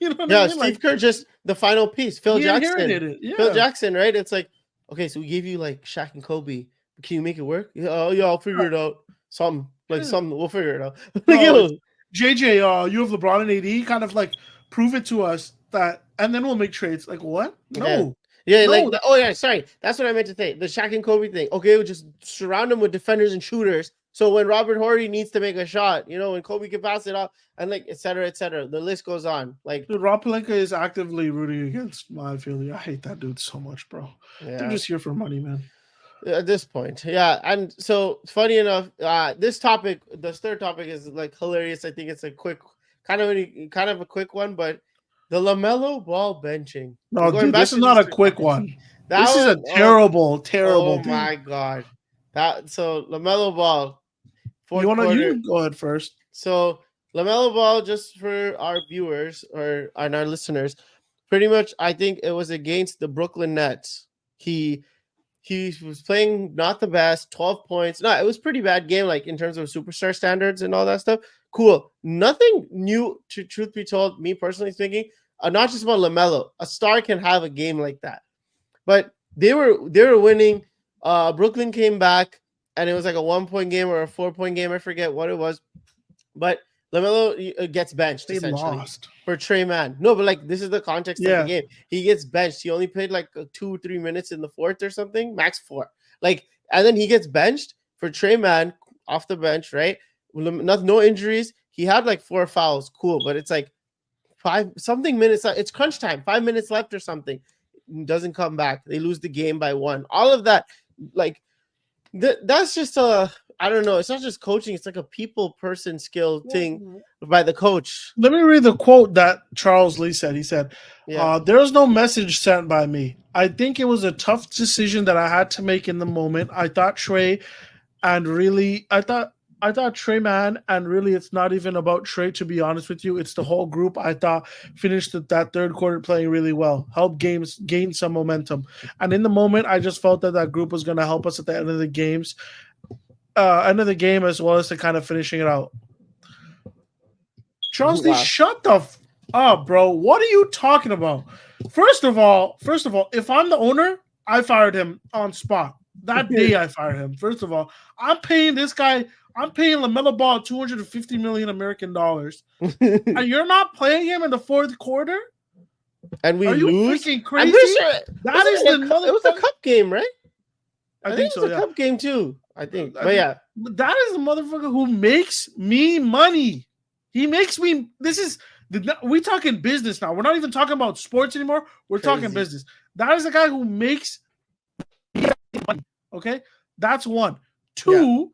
you know what I mean? Steve like, Kerr just the final piece. Phil Jackson. Phil Jackson, right? It's like, okay, so we gave you like Shaq and Kobe. Can you make it work? Oh, yeah, I'll figure it out. Something. We'll figure it out. JJ, you have LeBron and AD, kind of like prove it to us that, and then we'll make trades. Like what? No. Yeah, no. Sorry. That's what I meant to say. The Shaq and Kobe thing. Okay, we'll just surround them with defenders and shooters. So when Robert Horry needs to make a shot, when Kobe can pass it out, and like et cetera, the list goes on. Like, dude, Rob Pelinka is actively rooting against my feeling. I hate that dude so much, bro. Yeah. They're just here for money, man. At this point, yeah. And so funny enough, this third topic is like hilarious. I think it's a quick, kind of a quick one, but the Lamelo Ball benching. No, dude, this is not a quick one. This is a terrible. Oh my god! So Lamelo Ball. You can go ahead first. So Lamelo Ball, just for our viewers and our listeners, pretty much, I think it was against the Brooklyn Nets. He was playing not the best, 12 points. No, it was pretty bad game, like in terms of superstar standards and all that stuff. Cool. Nothing new, to truth be told, me personally thinking, not just about LaMelo. A star can have a game like that. But they were winning. Brooklyn came back, and it was like a 1-point game or a 4-point game. I forget what it was. But LaMelo gets benched, essentially, for Trey Mann. No, but like this is the context of the game. He gets benched. He only played like 2-3 minutes in the fourth or something, max 4. Like, and then he gets benched for Trey Mann off the bench, right? No injuries. He had like 4 fouls. Cool, but it's like 5 something minutes. It's crunch time. 5 minutes left or something. Doesn't come back. They lose the game by 1. All of that, like that's just I don't know. It's not just coaching. It's like a people person skill thing by the coach. Let me read the quote that Charles Lee said. He said, there was no message sent by me. I think it was a tough decision that I had to make in the moment. I thought Trey Mann, and really it's not even about Trey, to be honest with you. It's the whole group. I thought finished that third quarter playing really well, helped gain some momentum. And in the moment, I just felt that group was going to help us at the end of the game, as well as to kind of finishing it out. Charles Lee, shut the up, bro. What are you talking about? First of all, if I'm the owner, I fired him on spot. That day I fired him. First of all, I'm paying LaMelo Ball $250 million American dollars. And you're not playing him in the fourth quarter? And we lose? Are you freaking crazy? It was a cup game, right? I think so, it was a cup game too. I think. But yeah. That is the motherfucker who makes me money. He makes me. We talking business now. We're not even talking about sports anymore. We're talking business. That is the guy who makes money. Okay? That's 1. 2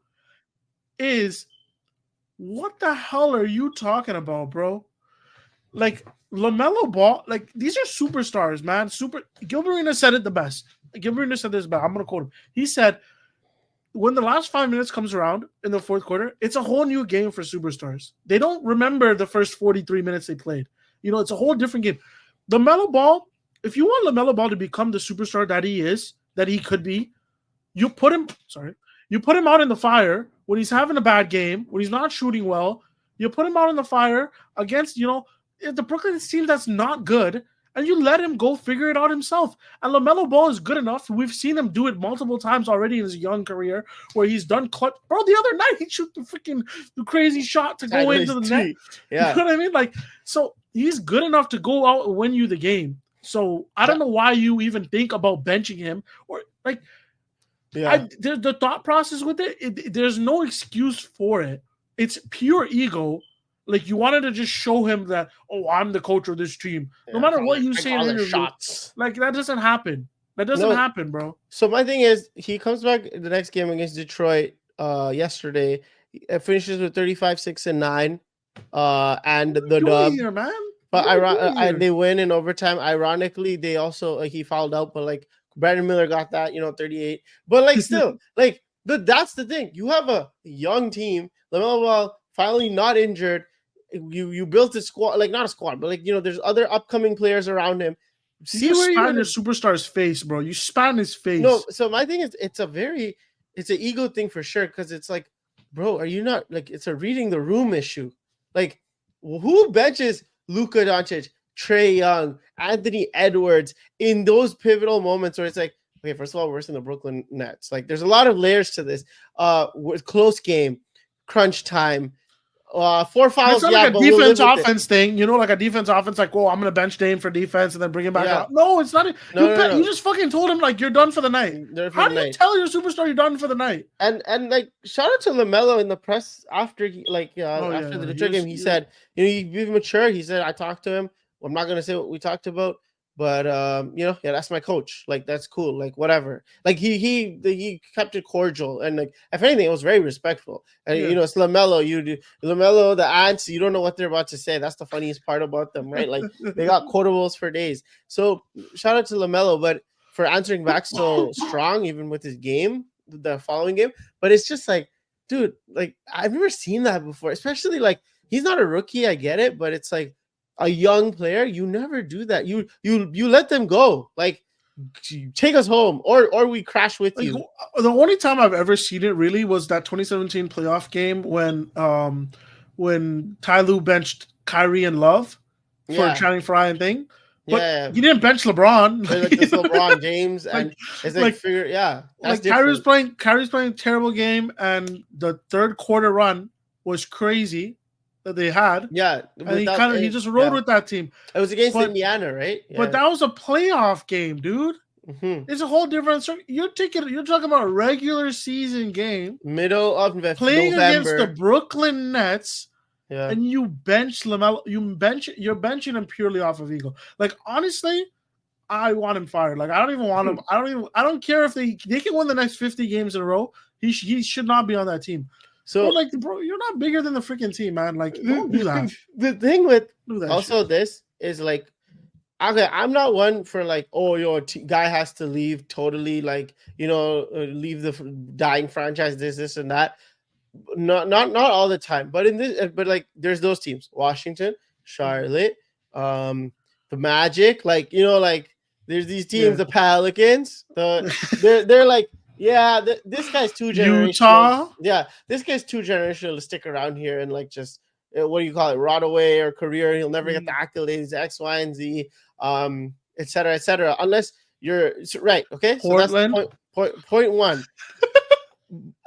is, what the hell are you talking about, bro? Like, LaMelo Ball, like, these are superstars, man. Gilbert Arenas said it the best. Gilbert Arenas said this best. I'm going to quote him. He said, when the last 5 minutes comes around in the fourth quarter, it's a whole new game for superstars. They don't remember the first 43 minutes they played. It's a whole different game. LaMelo Ball, if you want LaMelo Ball to become the superstar that he could be, you put him out in the fire when he's having a bad game, when he's not shooting well. You put him out in the fire against, the Brooklyn team that's not good, and you let him go figure it out himself. And LaMelo Ball is good enough. We've seen him do it multiple times already in his young career, where he's done clutch. Bro, the other night he shoot the crazy shot to go into the net. Yeah. You know what I mean? Like, so he's good enough to go out and win you the game. So I don't know why you even think about benching him, or like. Yeah. The thought process with there's no excuse for it. It's pure ego. Like, you wanted to just show him that, I'm the coach of this team. No matter what you say in interview, shots. Like, that doesn't happen. That doesn't happen, bro. So my thing is, he comes back the next game against Detroit yesterday. It finishes with 35, 6, and 9. And the dub. Here, man? But they win in overtime. Ironically, they also he fouled out, but like Brandon Miller got that, 38. But like still, like That's the thing. You have a young team. Lamelo Ball finally not injured. You built a squad, like not a squad, but like there's other upcoming players around him. You See just where you're spat your superstar's face, bro. You spat in his face. No, so my thing is, it's an ego thing for sure, because it's like, bro, are you not like, it's a reading the room issue. Like, who benches Luka Doncic, Trae Young, Anthony Edwards in those pivotal moments where it's like, okay, first of all, we're in the Brooklyn Nets. Like, there's a lot of layers to this. With close game, crunch time, 4 fouls. It's not like a defense offense thing, like a defense offense, like, oh, I'm gonna bench Dame for defense and then bring him back out. No, it's not. No. You just fucking told him like you're done for the night. How do you tell your superstar you're done for the night? And like, shout out to LaMelo in the press after after the Detroit game, he said, he's mature. He said, I talked to him. I'm not gonna say what we talked about, but that's my coach. Like, that's cool. Like, whatever. Like, he kept it cordial, and like, if anything, it was very respectful. And it's LaMelo. LaMelo, the ants. You don't know what they're about to say. That's the funniest part about them, right? Like, they got quotables for days. So shout out to LaMelo, but for answering back so strong, even with his game, the following game. But it's just like, dude, like, I've never seen that before. Especially like, he's not a rookie. I get it, but it's like, a young player, you never do that. You let them go. Like, take us home, or we crash with you. The only time I've ever seen it really was that 2017 playoff game when Ty Lue benched Kyrie and Love for Channing Frye and thing. But he didn't bench LeBron. Like this LeBron James, and it's like like Kyrie's playing a terrible game, and the third quarter run was crazy that they had. And he just rode with that team. It was against Indiana, right? But that was a playoff game, dude. Mm-hmm. It's a whole different story. You're talking about a regular season game, middle of November, playing against the Brooklyn Nets, and you bench LaMelo. You're benching him purely off of ego. Like, honestly, I want him fired. Like, I don't even want him. I don't care if they can win the next 50 games in a row. He should not be on that team. So, bro, you're not bigger than the freaking team, man. Like, don't do that. The thing with this is like, okay, I'm not one for like, guy has to leave totally, like, leave the dying franchise, this and that. Not all the time, but like, there's those teams: Washington, Charlotte, the Magic. Like, like, there's these teams, the Pelicans. They're like. Yeah, this guy's too generational. Utah? Yeah, this guy's too generational to stick around here and like just what do you call it, rot away or career. He'll never get the accolades, X, Y, and Z, et cetera, et cetera. Unless you're right, okay. Portland. So that's point one.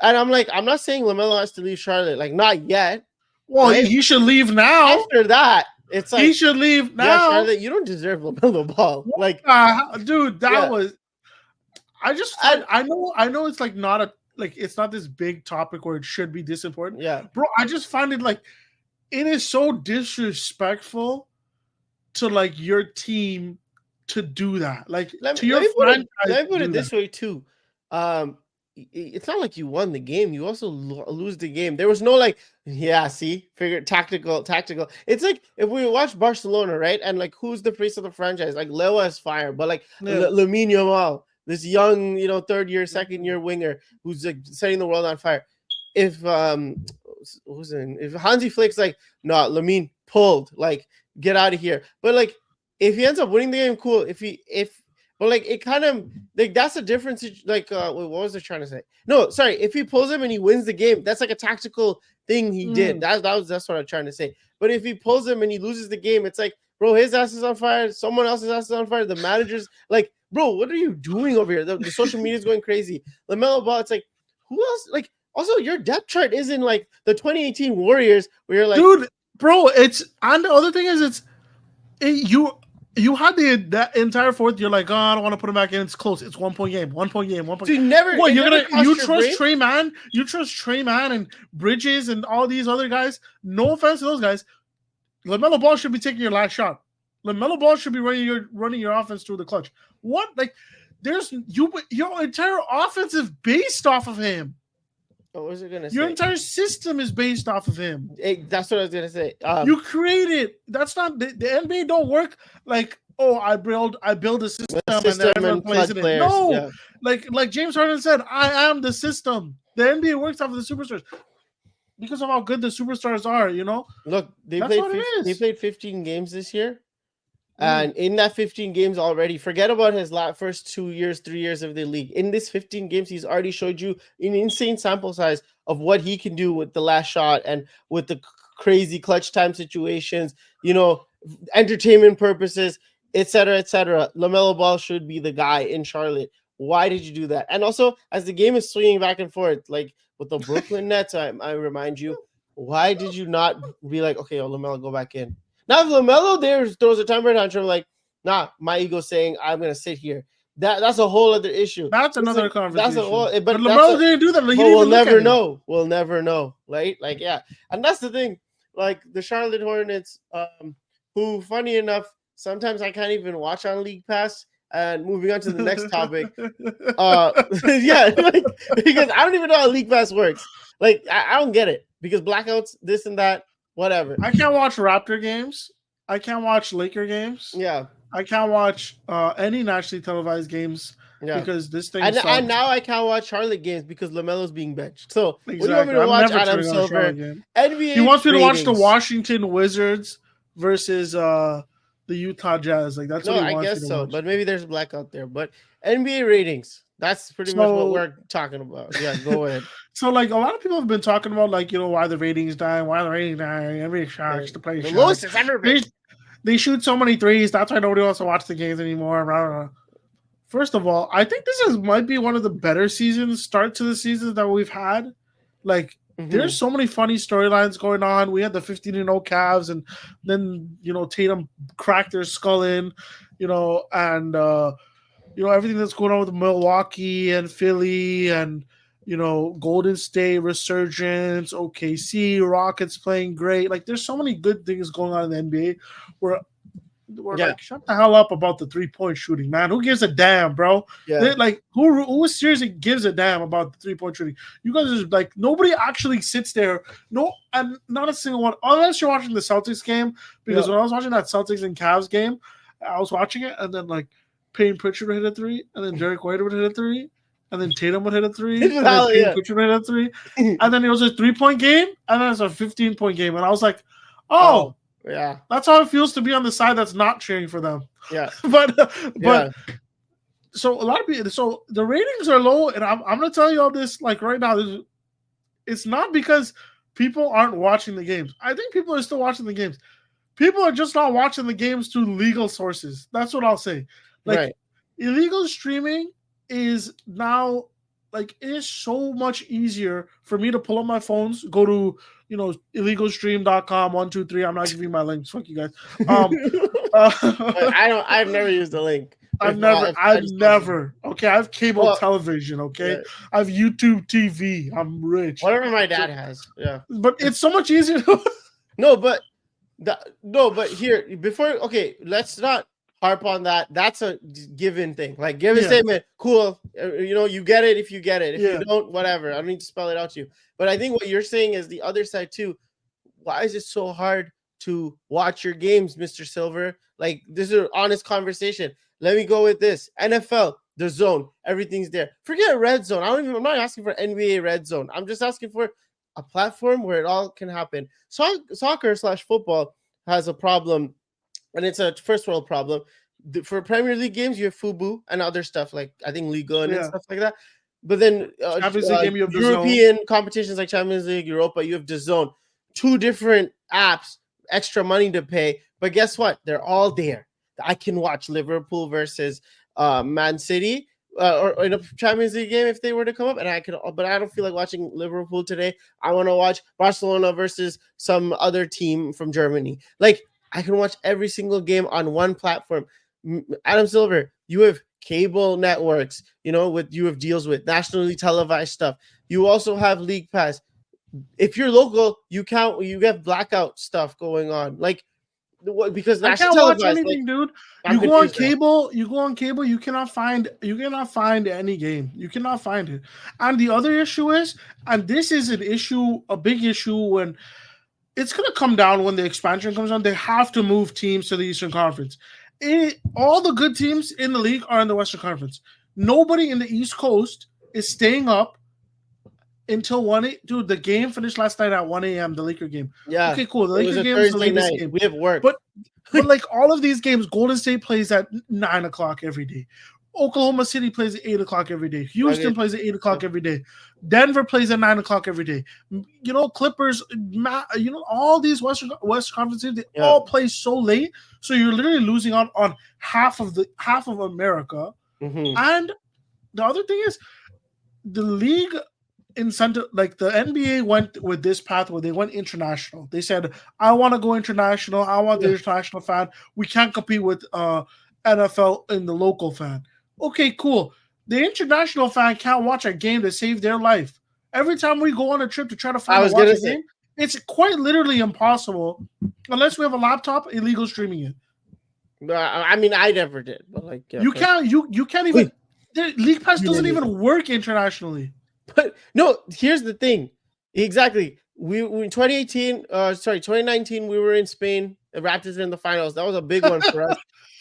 And I'm not saying LaMelo has to leave Charlotte, like not yet. Well, right? He should leave now. After that, it's like he should leave now. Yeah, Charlotte, you don't deserve LaMelo Ball. Like, dude, that was. I know it's like it's not this big topic where it should be this important. Yeah, bro, I just find it like it is so disrespectful to like your team to do that. Like, let me put it this way too. It's not like you won the game; you also lose the game. There was no like, tactical. It's like if we watch Barcelona, right, and like who's the face of the franchise? Like Leo is fire, but like Lamine Yamal. This young, third year, second year winger who's like setting the world on fire. If Hansi Flick's like, no, Lamine pulled, like, get out of here. But like, if he ends up winning the game, cool. But like, it kind of like that's the difference. Like, what was I trying to say? No, sorry. If he pulls him and he wins the game, that's like a tactical thing he did. That's what I'm trying to say. But if he pulls him and he loses the game, it's like, bro, his ass is on fire. Someone else's ass is on fire. The manager's like, bro, what are you doing over here? The social media is going crazy. LaMelo Ball, it's like, who else? Like, also, your depth chart isn't like the 2018 Warriors where you're like, dude, bro, and the other thing is, you had that entire fourth. You're like, I don't want to put him back in. It's close. It's 1 point game. So you trust Trey Man? You trust Trey Man and Bridges and all these other guys? No offense to those guys. LaMelo Ball should be taking your last shot. LaMelo Ball should be running your offense through the clutch. What? Like, your entire offense is based off of him. What was it gonna say? Your entire system is based off of him. That's what I was gonna say. You created. That's not the NBA. Don't work like, I build a system and then everyone plays it in. No, like James Harden said, I am the system. The NBA works off of the superstars because of how good the superstars are. Look, they That's what it They is. played 15 games this year. And in that 15 games already, forget about his first 2 years, 3 years of the league. In this 15 games, he's already showed you an insane sample size of what he can do with the last shot and with the crazy clutch time situations, entertainment purposes, etc., etc. Lamelo Ball should be the guy in Charlotte. Why did you do that? And also, as the game is swinging back and forth, like with the Brooklyn Nets, I remind you, why did you not be like, okay, Lamelo, go back in? Now, if LaMelo there throws a temper tantrum, like, nah, my ego saying I'm gonna sit here. That's a whole other issue. That's another conversation. That's a whole. But LaMelo didn't do that. Like, we'll never know. We'll never know, right? Like, yeah, and that's the thing. Like the Charlotte Hornets, who, funny enough, sometimes I can't even watch on League Pass. And moving on to the next topic, yeah, because I don't even know how League Pass works. Like, I don't get it because blackouts, this and that. Whatever. I can't watch Raptor games. I can't watch Laker games. Yeah. I can't watch any nationally televised games because this thing sucks. And now I can't watch Charlotte games because LaMelo's being benched. So what do you want me to watch? Adam Silver. NBA. He wants me to watch the Washington Wizards versus the Utah Jazz. Like that's what he wants. I guess so, watch. But maybe there's a blackout there. But NBA ratings. That's pretty much what we're talking about. Yeah, go ahead. So, like, a lot of people have been talking about, like, why the ratings dying, every Sharks to play the lowest it's ever been. They shoot so many threes. That's why nobody wants to watch the games anymore. Blah, blah, blah. First of all, I think this might be one of the better start to the seasons that we've had. Like, there's so many funny storylines going on. We had the 15-0 Cavs, and then, Tatum cracked their skull in, and everything that's going on with Milwaukee and Philly and, Golden State resurgence, OKC, Rockets playing great. Like, there's so many good things going on in the NBA where like, shut the hell up about the 3-point shooting, man. Who gives a damn, bro? Yeah. Like, who seriously gives a damn about the 3-point shooting? You guys are like, nobody actually sits there. No, and not a single one, unless you're watching the Celtics game. Because when I was watching that Celtics and Cavs game, I was watching it, and then, like, Payne Pritchard would hit a 3, and then Derek White would hit a 3, and then Tatum would hit a 3, and then Payne Pritchard would hit a 3, and then it was a 3-point game, and then it's a 15-point game, and I was like, oh, yeah, that's how it feels to be on the side that's not cheering for them. Yeah, but so a lot of people, so the ratings are low, and I'm gonna tell you all this like right now. It's not because people aren't watching the games. I think people are still watching the games. People are just not watching the games through legal sources. That's what I'll say. Like, illegal streaming is now, like, it is so much easier for me to pull up my phones, go to, illegalstream.com, 1, 2, 3. I'm not giving you my links. Fuck you guys. I've never used the link. I've never. Okay, I have cable television. Okay, yeah. I have YouTube TV. I'm rich. Whatever my dad has. Yeah, but it's so much easier. But here before. Okay, let's not harp on that. That's a given thing. Like, give a statement. Cool. You get it if you get it. If you don't, whatever. I don't need to spell it out to you. But I think what you're saying is the other side too. Why is it so hard to watch your games, Mr. Silver? Like, this is an honest conversation. Let me go with this. NFL, the zone, everything's there. Forget red zone. I'm not asking for NBA red zone. I'm just asking for a platform where it all can happen. Soccer/football has a problem. And it's a first world problem. For Premier League games, you have Fubu and other stuff like, I think, Liga and stuff like that. But then European competitions like Champions League, Europa, you have DAZN. 2 different apps, extra money to pay. But guess what? They're all there. I can watch Liverpool versus Man City or in a Champions League game if they were to come up. But I don't feel like watching Liverpool today. I want to watch Barcelona versus some other team from Germany. Like, I can watch every single game on one platform. Adam Silver, you have cable networks, you have deals with nationally televised stuff. You also have League Pass. If you're local, you get blackout stuff going on. Like, because I can't watch anything, dude. You go on cable. You cannot find any game. You cannot find it. And the other issue is, and this is a big issue when. It's going to come down when the expansion comes on. They have to move teams to the Eastern Conference. All the good teams in the league are in the Western Conference. Nobody in the East Coast is staying up until 1 dude, the game finished last night at 1 a.m. The Laker game. Yeah. Okay, cool. The It was Laker a game is the Thursday latest night. game. We have work. But like all of these games, Golden State plays at 9 o'clock every day. Oklahoma City plays at 8 o'clock every day. Houston plays at 8 o'clock every day. Denver plays at 9 o'clock every day. You know, Clippers, you know, all these West Conference teams, they all play so late. So you're literally losing on half of America. Mm-hmm. And the other thing is the league incentive, like the NBA went with this path where they went international. They said, I want to go international. I want the international fan. We can't compete with NFL in the local fan. Okay, cool. The international fan can't watch a game to save their life. Every time we go on a trip to try to find a game, it's quite literally impossible unless we have a laptop illegal streaming it. I mean, I never did, but like you can't even. League Pass doesn't even work internationally. But no, here's the thing. Exactly. We in 2019, we were in Spain. The Raptors in the finals. That was a big one for us.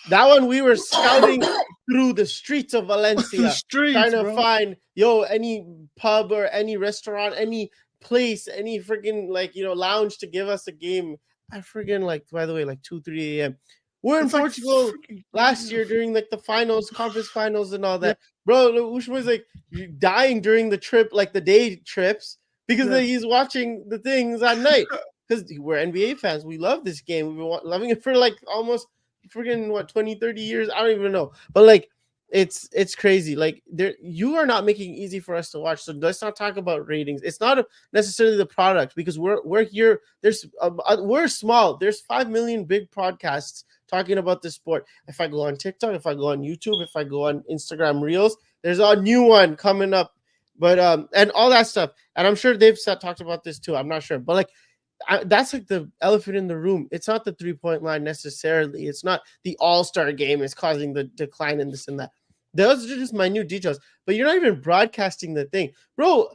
That one we were scouting through the streets of Valencia, trying to find any pub or any restaurant, any place, any freaking lounge to give us a game. I freaking by the way, 2-3 a.m. We're in Portugal last year during the finals, conference finals, and all that. Bro, Ushma was dying during the trip, the day trips, because he's watching the things at night. Because we're NBA fans, we love this game. We've been loving it for almost freaking 20, 30 years. I don't even know, but it's crazy. You are not making it easy for us to watch. So let's not talk about ratings. It's not necessarily the product, because we're here. We're small. There's 5 million big podcasts talking about this sport. If I go on TikTok, if I go on YouTube, if I go on Instagram Reels, there's a new one coming up. But and all that stuff. And I'm sure they've talked about this too. I'm not sure, but that's the elephant in the room. It's not the 3-point line necessarily. It's not the all-star game is causing the decline in this and that. Those are just minute details. But you're not even broadcasting the thing, bro.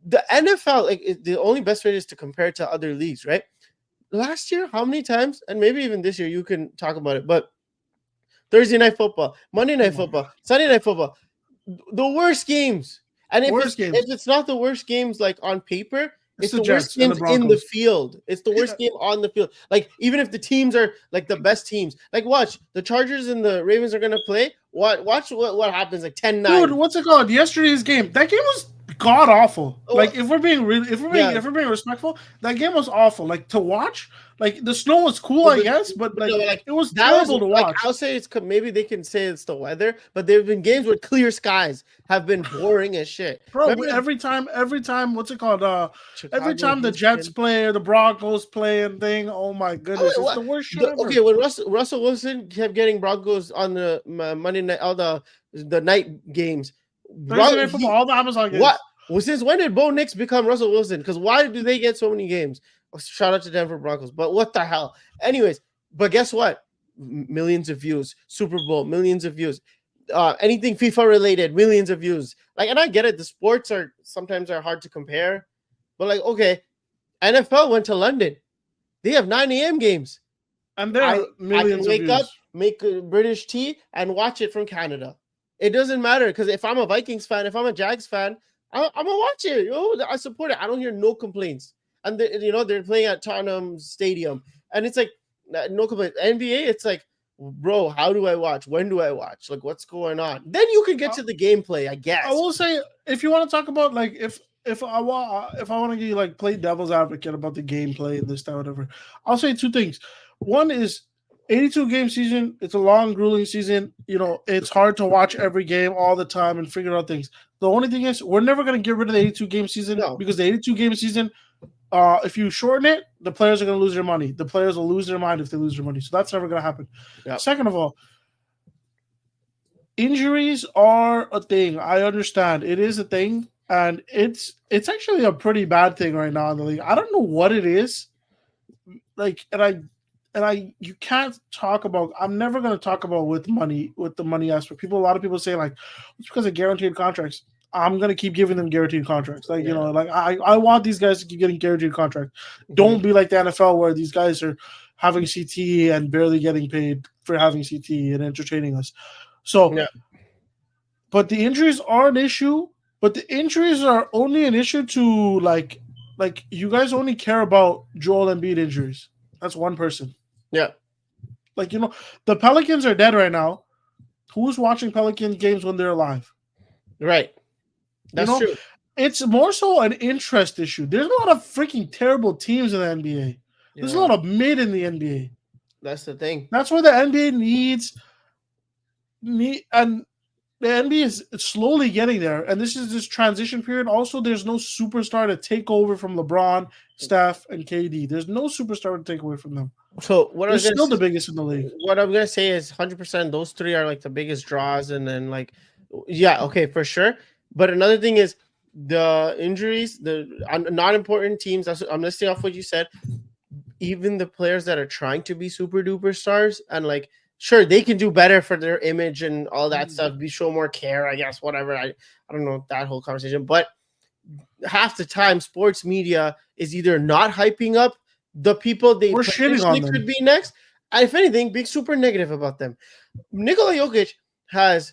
The NFL, the only best way is to compare it to other leagues, right? Last year, how many times, and maybe even this year, you can talk about it, but Thursday night football, Monday night football, Sunday night football, the worst games. And if it's not the worst games on paper, it's the worst games in the field. It's the worst game on the field. Even if the teams are the best teams, watch the Chargers and the Ravens are gonna play. Watch what happens 10-9. Dude, what's it called? Yesterday's game. That game was god awful. If we're being respectful, that game was awful. To watch, the snow was cool, I guess, but it was terrible to watch. I'll say it's maybe they can say it's the weather, but there have been games with clear skies have been boring as shit. Bro, every time, what's it called? Every time the Jets play or the Broncos play and thing, oh my goodness, it's the worst shit ever. Okay, when Russell Wilson kept getting Broncos on the Monday night, all the night games. All the Amazon games. What? Well, since when did Bo Nix become Russell Wilson? Because why do they get so many games? Shout out to Denver Broncos. But what the hell? Anyways, but guess what? Millions of views. Super Bowl, millions of views. Anything FIFA related, millions of views. And I get it. The sports are sometimes hard to compare. But okay, NFL went to London. They have 9 a.m. games. And there are millions of views. I can wake up, make a British tea, and watch it from Canada. It doesn't matter, because if I'm a Vikings fan, if I'm a Jags fan, I'm gonna watch it. I support it. I don't hear no complaints. And they're playing at Tottenham Stadium, and it's no complaints. NBA, it's bro, how do I watch? When do I watch? What's going on? Then you can get to the gameplay, I guess. I will say, if you want to talk about if I want to get play devil's advocate about the gameplay and this, that, whatever, I'll say two things. One is 82 game season. It's a long, grueling season. It's hard to watch every game all the time and figure out things. The only thing is, we're never going to get rid of the 82 game season, because the 82 game season, if you shorten it, the players are going to lose their money. The players will lose their mind if they lose their money. So that's never going to happen. Yep. Second of all, injuries are a thing. I understand it is a thing, and it's actually a pretty bad thing right now in the league. I don't know what it is. You can't talk about. I'm never going to talk about with the money aspect. A lot of people say it's because of guaranteed contracts. I'm going to keep giving them guaranteed contracts. I want these guys to keep getting guaranteed contracts. Mm-hmm. Don't be like the NFL where these guys are having CT and barely getting paid for having CT and entertaining us. So, but the injuries are an issue. But the injuries are only an issue to like you guys only care about Joel Embiid injuries. That's one person. Yeah. Like, the Pelicans are dead right now. Who's watching Pelicans games when they're alive? Right. That's true. It's more so an interest issue. There's a lot of freaking terrible teams in the NBA. There's a lot of mid in the NBA. That's the thing. That's where the NBA and the NBA is slowly getting there. And this is this transition period. Also, there's no superstar to take over from LeBron, Steph, and KD. There's no superstar to take away from them. So what they're still the biggest in the league. What I'm gonna say is 100%. Those three are like the biggest draws, and then yeah, okay, for sure. But another thing is the injuries, the not important teams. I'm listing off what you said. Even the players that are trying to be super duper stars, and sure, they can do better for their image and all that stuff. Show more care, I guess. Whatever. I don't know that whole conversation, but half the time, sports media is either not hyping up the people they shitting on them. Could be next. If anything, being super negative about them. Nikola Jokic has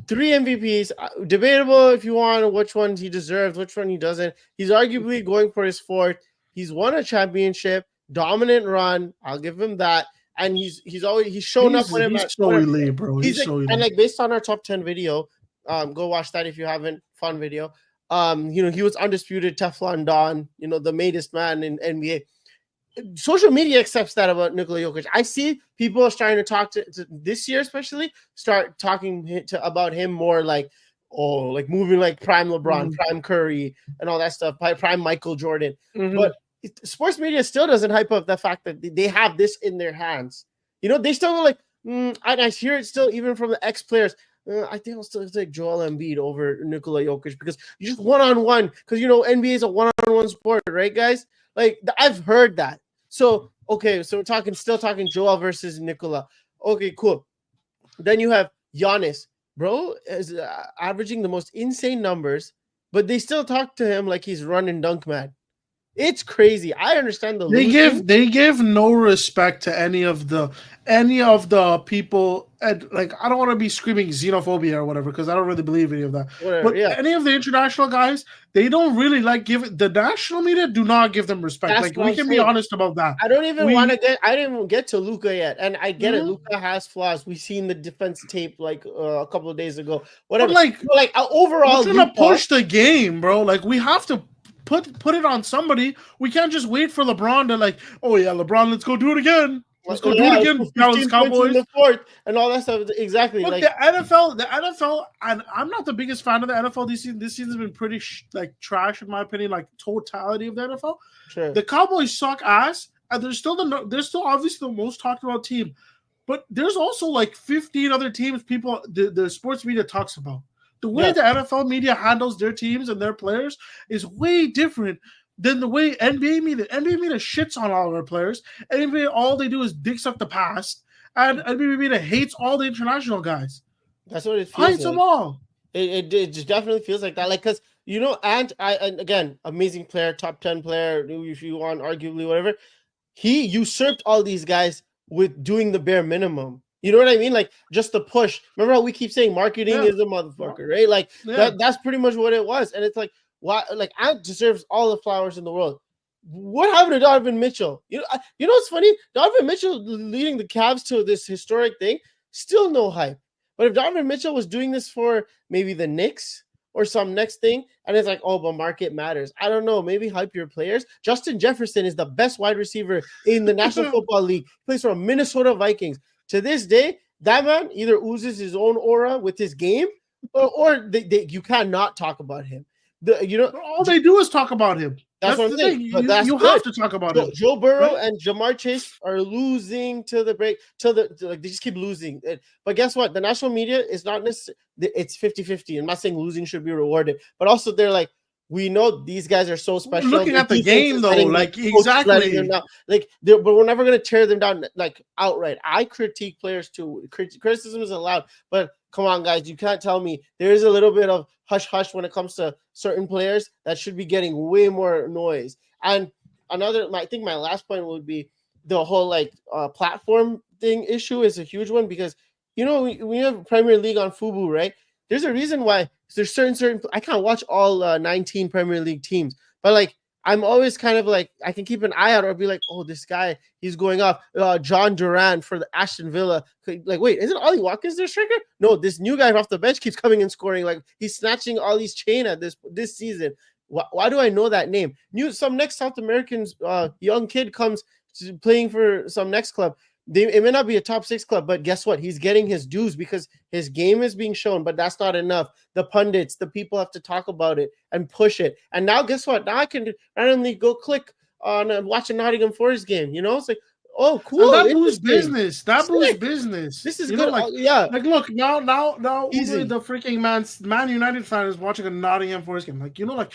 3 MVPs. Debatable if you want which ones he deserves, which one he doesn't. He's arguably going for his 4th. He's won a championship, dominant run. I'll give him that. And he's shown up when he's so elite, bro. He's so elite. And based on our top 10 video, go watch that if you haven't. Fun video. He was undisputed Teflon Don. The mainest man in NBA. Social media accepts that about Nikola Jokic. I see people trying to talk to this year, especially start talking about him more moving like prime LeBron, prime Curry, and all that stuff, prime Michael Jordan. But sports media still doesn't hype up the fact that they have this in their hands. They still go I hear it still even from the ex-players. I think I'll still take Joel Embiid over Nikola Jokic because you just one-on-one. Because NBA is a one-on-one sport, right, guys? I've heard that. So okay, so we're still talking Joel versus Nikola. Okay, cool. Then you have Giannis, bro, is averaging the most insane numbers, but they still talk to him like he's running dunk man. It's crazy. I understand they give no respect to any of the people, and I don't want to be screaming xenophobia or whatever because I don't really believe any of that. Any of the international guys, they don't really the national media do not give them respect. We can be honest about that. I don't even want to I didn't even get to Luka yet, and I get it. Luka has flaws. We've seen the defense tape a couple of days ago. Whatever. But overall, we're trying to push the game, bro. We have to put it on somebody. We can't just wait for LeBron to oh yeah, LeBron, let's go do it again. Let's go do it again. Dallas Cowboys in the 4th and all that stuff. Exactly. Look, the NFL, and I'm not the biggest fan of the NFL this season. This season's been pretty trash in my opinion. Totality of the NFL. Sure. The Cowboys suck ass, and they're still obviously the most talked about team. But there's also 15 other teams the sports media talks about. The way the NFL media handles their teams and their players is way different than the way NBA media. NBA media shits on all of our players. NBA, all they do is dick suck the past. And NBA media hates all the international guys. That's what it feels hates them all. It just definitely feels like that. Because, and again, amazing player, top 10 player, if you want, arguably, whatever. He usurped all these guys with doing the bare minimum. You know what I mean? Just the push. Remember how we keep saying marketing is a motherfucker, right? That's pretty much what it was. And it's why? Ant deserves all the flowers in the world. What happened to Donovan Mitchell? You know what's funny? Donovan Mitchell leading the Cavs to this historic thing, still no hype. But if Donovan Mitchell was doing this for maybe the Knicks or some next thing, and it's but market matters. I don't know. Maybe hype your players. Justin Jefferson is the best wide receiver in the National Football League. He plays for Minnesota Vikings. To this day, that man either oozes his own aura with his game, or you cannot talk about him. All they do is talk about him. That's what I'm saying. You have to talk about it. Joe Burrow and Jamar Chase are losing to the break. They just keep losing. But guess what? The national media is not necessarily. It's 50-50. I'm not saying losing should be rewarded, but also they're we know these guys are so special. Looking at the game, though, exactly. But we're never going to tear them down outright. I critique players too. Criticism is allowed, but come on, guys, you can't tell me there is a little bit of hush-hush when it comes to certain players that should be getting way more noise. And I think my last point would be the whole platform thing issue is a huge one because we have Premier League on Fubo, right? There's a reason why there's certain I can't watch all 19 Premier League teams, but like I'm always kind of like I can keep an eye out or be like, oh, this guy he's going off. John Duran for the Aston Villa. Like, wait, isn't Ollie Watkins their striker? No, this new guy off the bench keeps coming and scoring. Like he's snatching Ollie's chain at this season. Why do I know that name? Some next South American young kid comes playing for some next club. It may not be a top 6 club, but guess what? He's getting his dues because his game is being shown, but that's not enough. The pundits, the people have to talk about it and push it. And now guess what? Now I can randomly go click on and watch a Nottingham Forest game. It's like, oh, cool. And that boosts business. That boosts business. This is good. Like, look, now the freaking Man United fan is watching a Nottingham Forest game. Like, like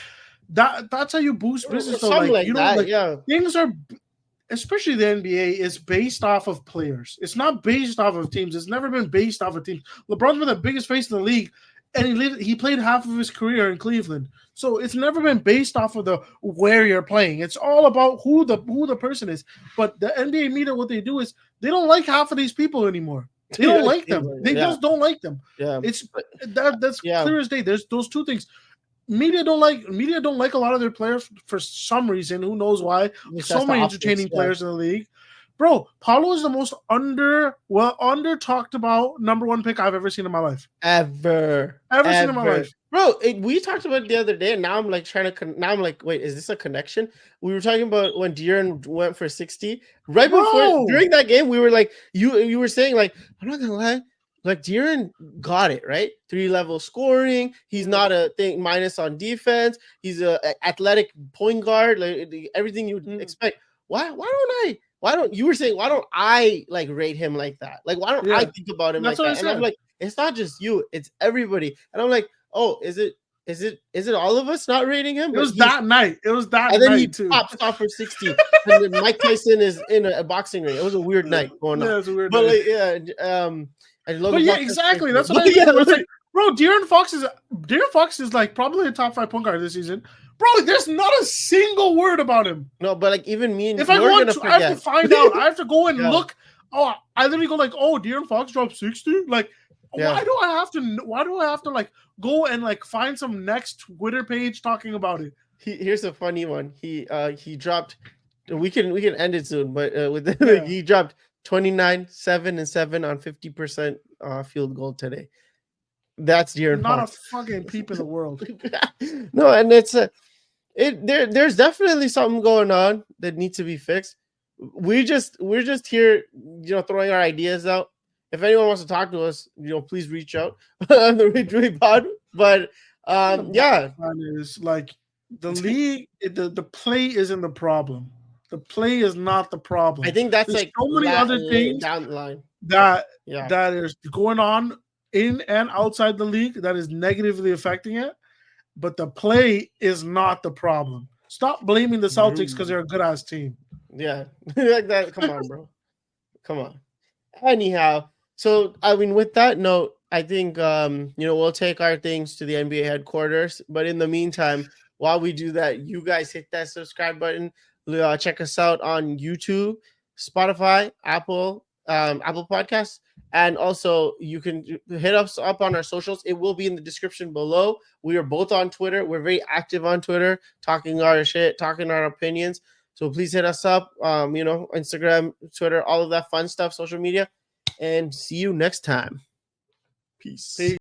that's how you boost business. So things are, especially the NBA, is based off of players. It's not based off of teams. It's never been based off of teams. LeBron's been the biggest face in the league, and he played half of his career in Cleveland. So it's never been based off of where you're playing. It's all about who the person is. But the NBA media, what they do is they don't like half of these people anymore. They don't like them. They just don't like them. Yeah, that's clear as day. There's those two things. Media don't like a lot of their players for some reason. Who knows why? So many entertaining players in the league. Bro, Paulo is the most under talked about number 1 pick I've ever seen in my life. Ever seen in my life. Bro, we talked about it the other day, and now I'm like now I'm like, wait, is this a connection? We were talking about when De'Aaron went for 60. Right before during that game, we were like, you were saying, like, I'm not gonna lie. Like De'Aaron got it, right? 3-level scoring. He's not a thing minus on defense. He's a athletic point guard, like everything you'd expect. Why don't I like rate him like that? Like, why don't I think about him like that? And I'm like, it's not just you, it's everybody. And I'm like, oh, is it all of us not rating him? It was that night. And then he pops off for 60. And then Mike Tyson is in a boxing ring. It was a weird night going on. Yeah, it was a weird night. Like, exactly. That's what I mean. It's like, bro, De'Aaron Fox is like probably a top 5 point guard this season. Bro, like, there's not a single word about him. No, but like even me and if I want to, I have to find out. I have to go and look. Oh, I literally go like, oh, De'Aaron Fox dropped 60. Like, why do I have to like go and like find some next Twitter page talking about it? Here's a funny one. He dropped. We can end it soon, but he dropped 29, 7 and 7 on 50% field goal today. That's De'Aaron Fox. A fucking peep in the world. No, and there's definitely something going on that needs to be fixed. We're just here, throwing our ideas out. If anyone wants to talk to us, please reach out on the ridgewaypod. But is like the league, the play isn't the problem. The play is not the problem. I think that's There's so many other things down the line that is going on in and outside the league that is negatively affecting it. But the play is not the problem. Stop blaming the Celtics because they're a good ass team. Yeah, like that. Come on, bro. Come on. Anyhow, so I mean, with that note, I think we'll take our things to the NBA headquarters. But in the meantime, while we do that, you guys hit that subscribe button. Check us out on YouTube, Spotify, Apple Podcasts, and also you can hit us up on our socials. It will be in the description below. We are both on Twitter. We're very active on Twitter, talking our shit, talking our opinions. So please hit us up, Instagram, Twitter, all of that fun stuff, social media, and see you next time. Peace.